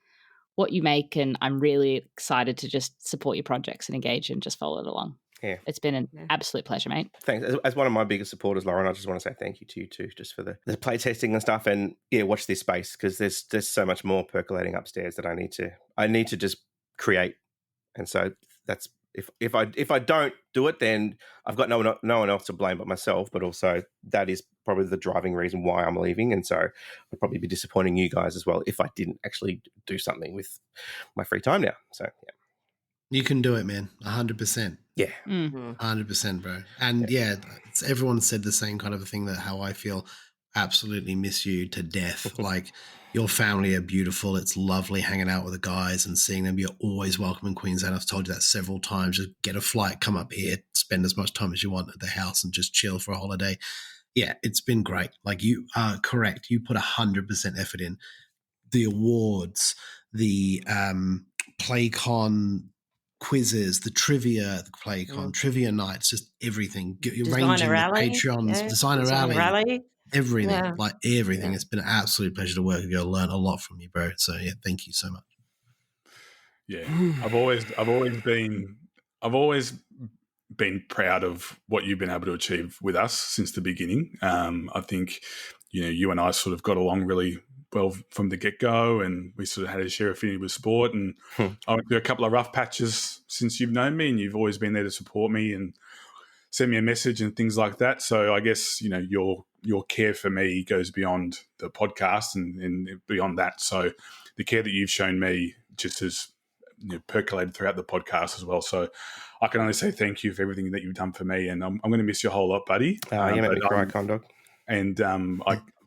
what you make, and I'm really excited to just support your projects and engage and just follow it along. Yeah. It's been an absolute pleasure, mate. Thanks. As one of my biggest supporters, Lauren, I just want to say thank you to you too, just for the play testing and stuff. And watch this space, because there's so much more percolating upstairs that I need to just create. And so that's if I don't do it, then I've got no one else to blame but myself. But also that is probably the driving reason why I'm leaving. And so I'd probably be disappointing you guys as well if I didn't actually do something with my free time now. So yeah. You can do it, man. 100%. Yeah. 100%, bro. And everyone said the same kind of a thing, that how I feel absolutely miss you to death. Like, your family are beautiful. It's lovely hanging out with the guys and seeing them. You're always welcome in Queensland. I've told you that several times. Just get a flight, come up here, spend as much time as you want at the house and just chill for a holiday. Yeah, it's been great. Like, you are correct. You put 100% effort in. The awards, the PlayCon quizzes, the trivia, the PlayCon, trivia nights, just everything. Arranging Patreons, Designer Rally. Everything, like everything. It's been an absolute pleasure to work with you. I learned a lot from you, bro. So yeah, thank you so much. Yeah, I've always been proud of what you've been able to achieve with us since the beginning. I think you and I sort of got along really well from the get-go, and we sort of had a share affinity with sport. And I went through a couple of rough patches since you've known me, and you've always been there to support me and send me a message and things like that. So I guess your care for me goes beyond the podcast and beyond that. So the care that you've shown me just has percolated throughout the podcast as well. So I can only say thank you for everything that you've done for me, and I'm going to miss you a whole lot, buddy. You make me cry, Condog. And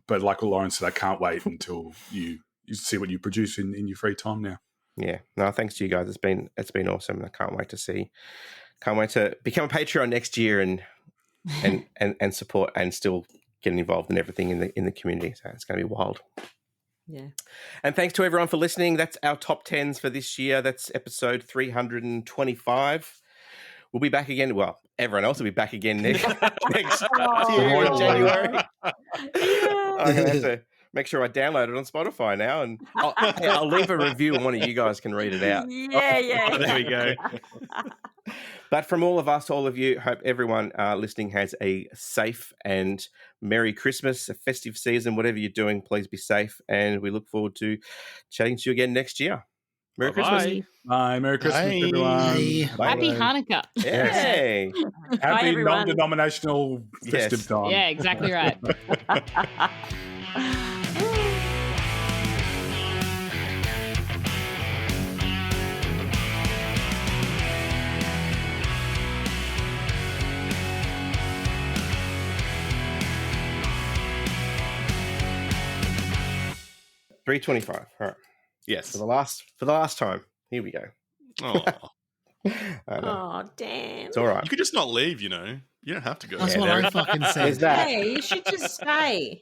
but like Lauren said, I can't wait until you see what you produce in your free time now. Yeah, no, thanks to you guys. It's been awesome, and I can't wait to become a Patreon next year and support and still getting involved in everything in the community. So it's going to be wild. Yeah. And thanks to everyone for listening. That's our top 10s for this year. That's episode 325. We'll be back again. Well, everyone else will be back again next year in January. I'm going to have to make sure I download it on Spotify now, and I'll leave a review and one of you guys can read it out. Yeah. There we go. But from all of us, all of you, hope everyone listening has a safe and Merry Christmas, a festive season, whatever you're doing, please be safe. And we look forward to chatting to you again next year. Merry Christmas. Bye. Merry Christmas, everyone. Bye. Happy Hanukkah. Yay. Happy non-denominational festive time. Yeah, exactly right. 325. All right. Yes. For the last time. Here we go. Oh, I know. Oh, Dan. It's all right. you could just not leave. You know, you don't have to go. That's Yeah, what there- I fucking There's said. that. Hey, you should just stay.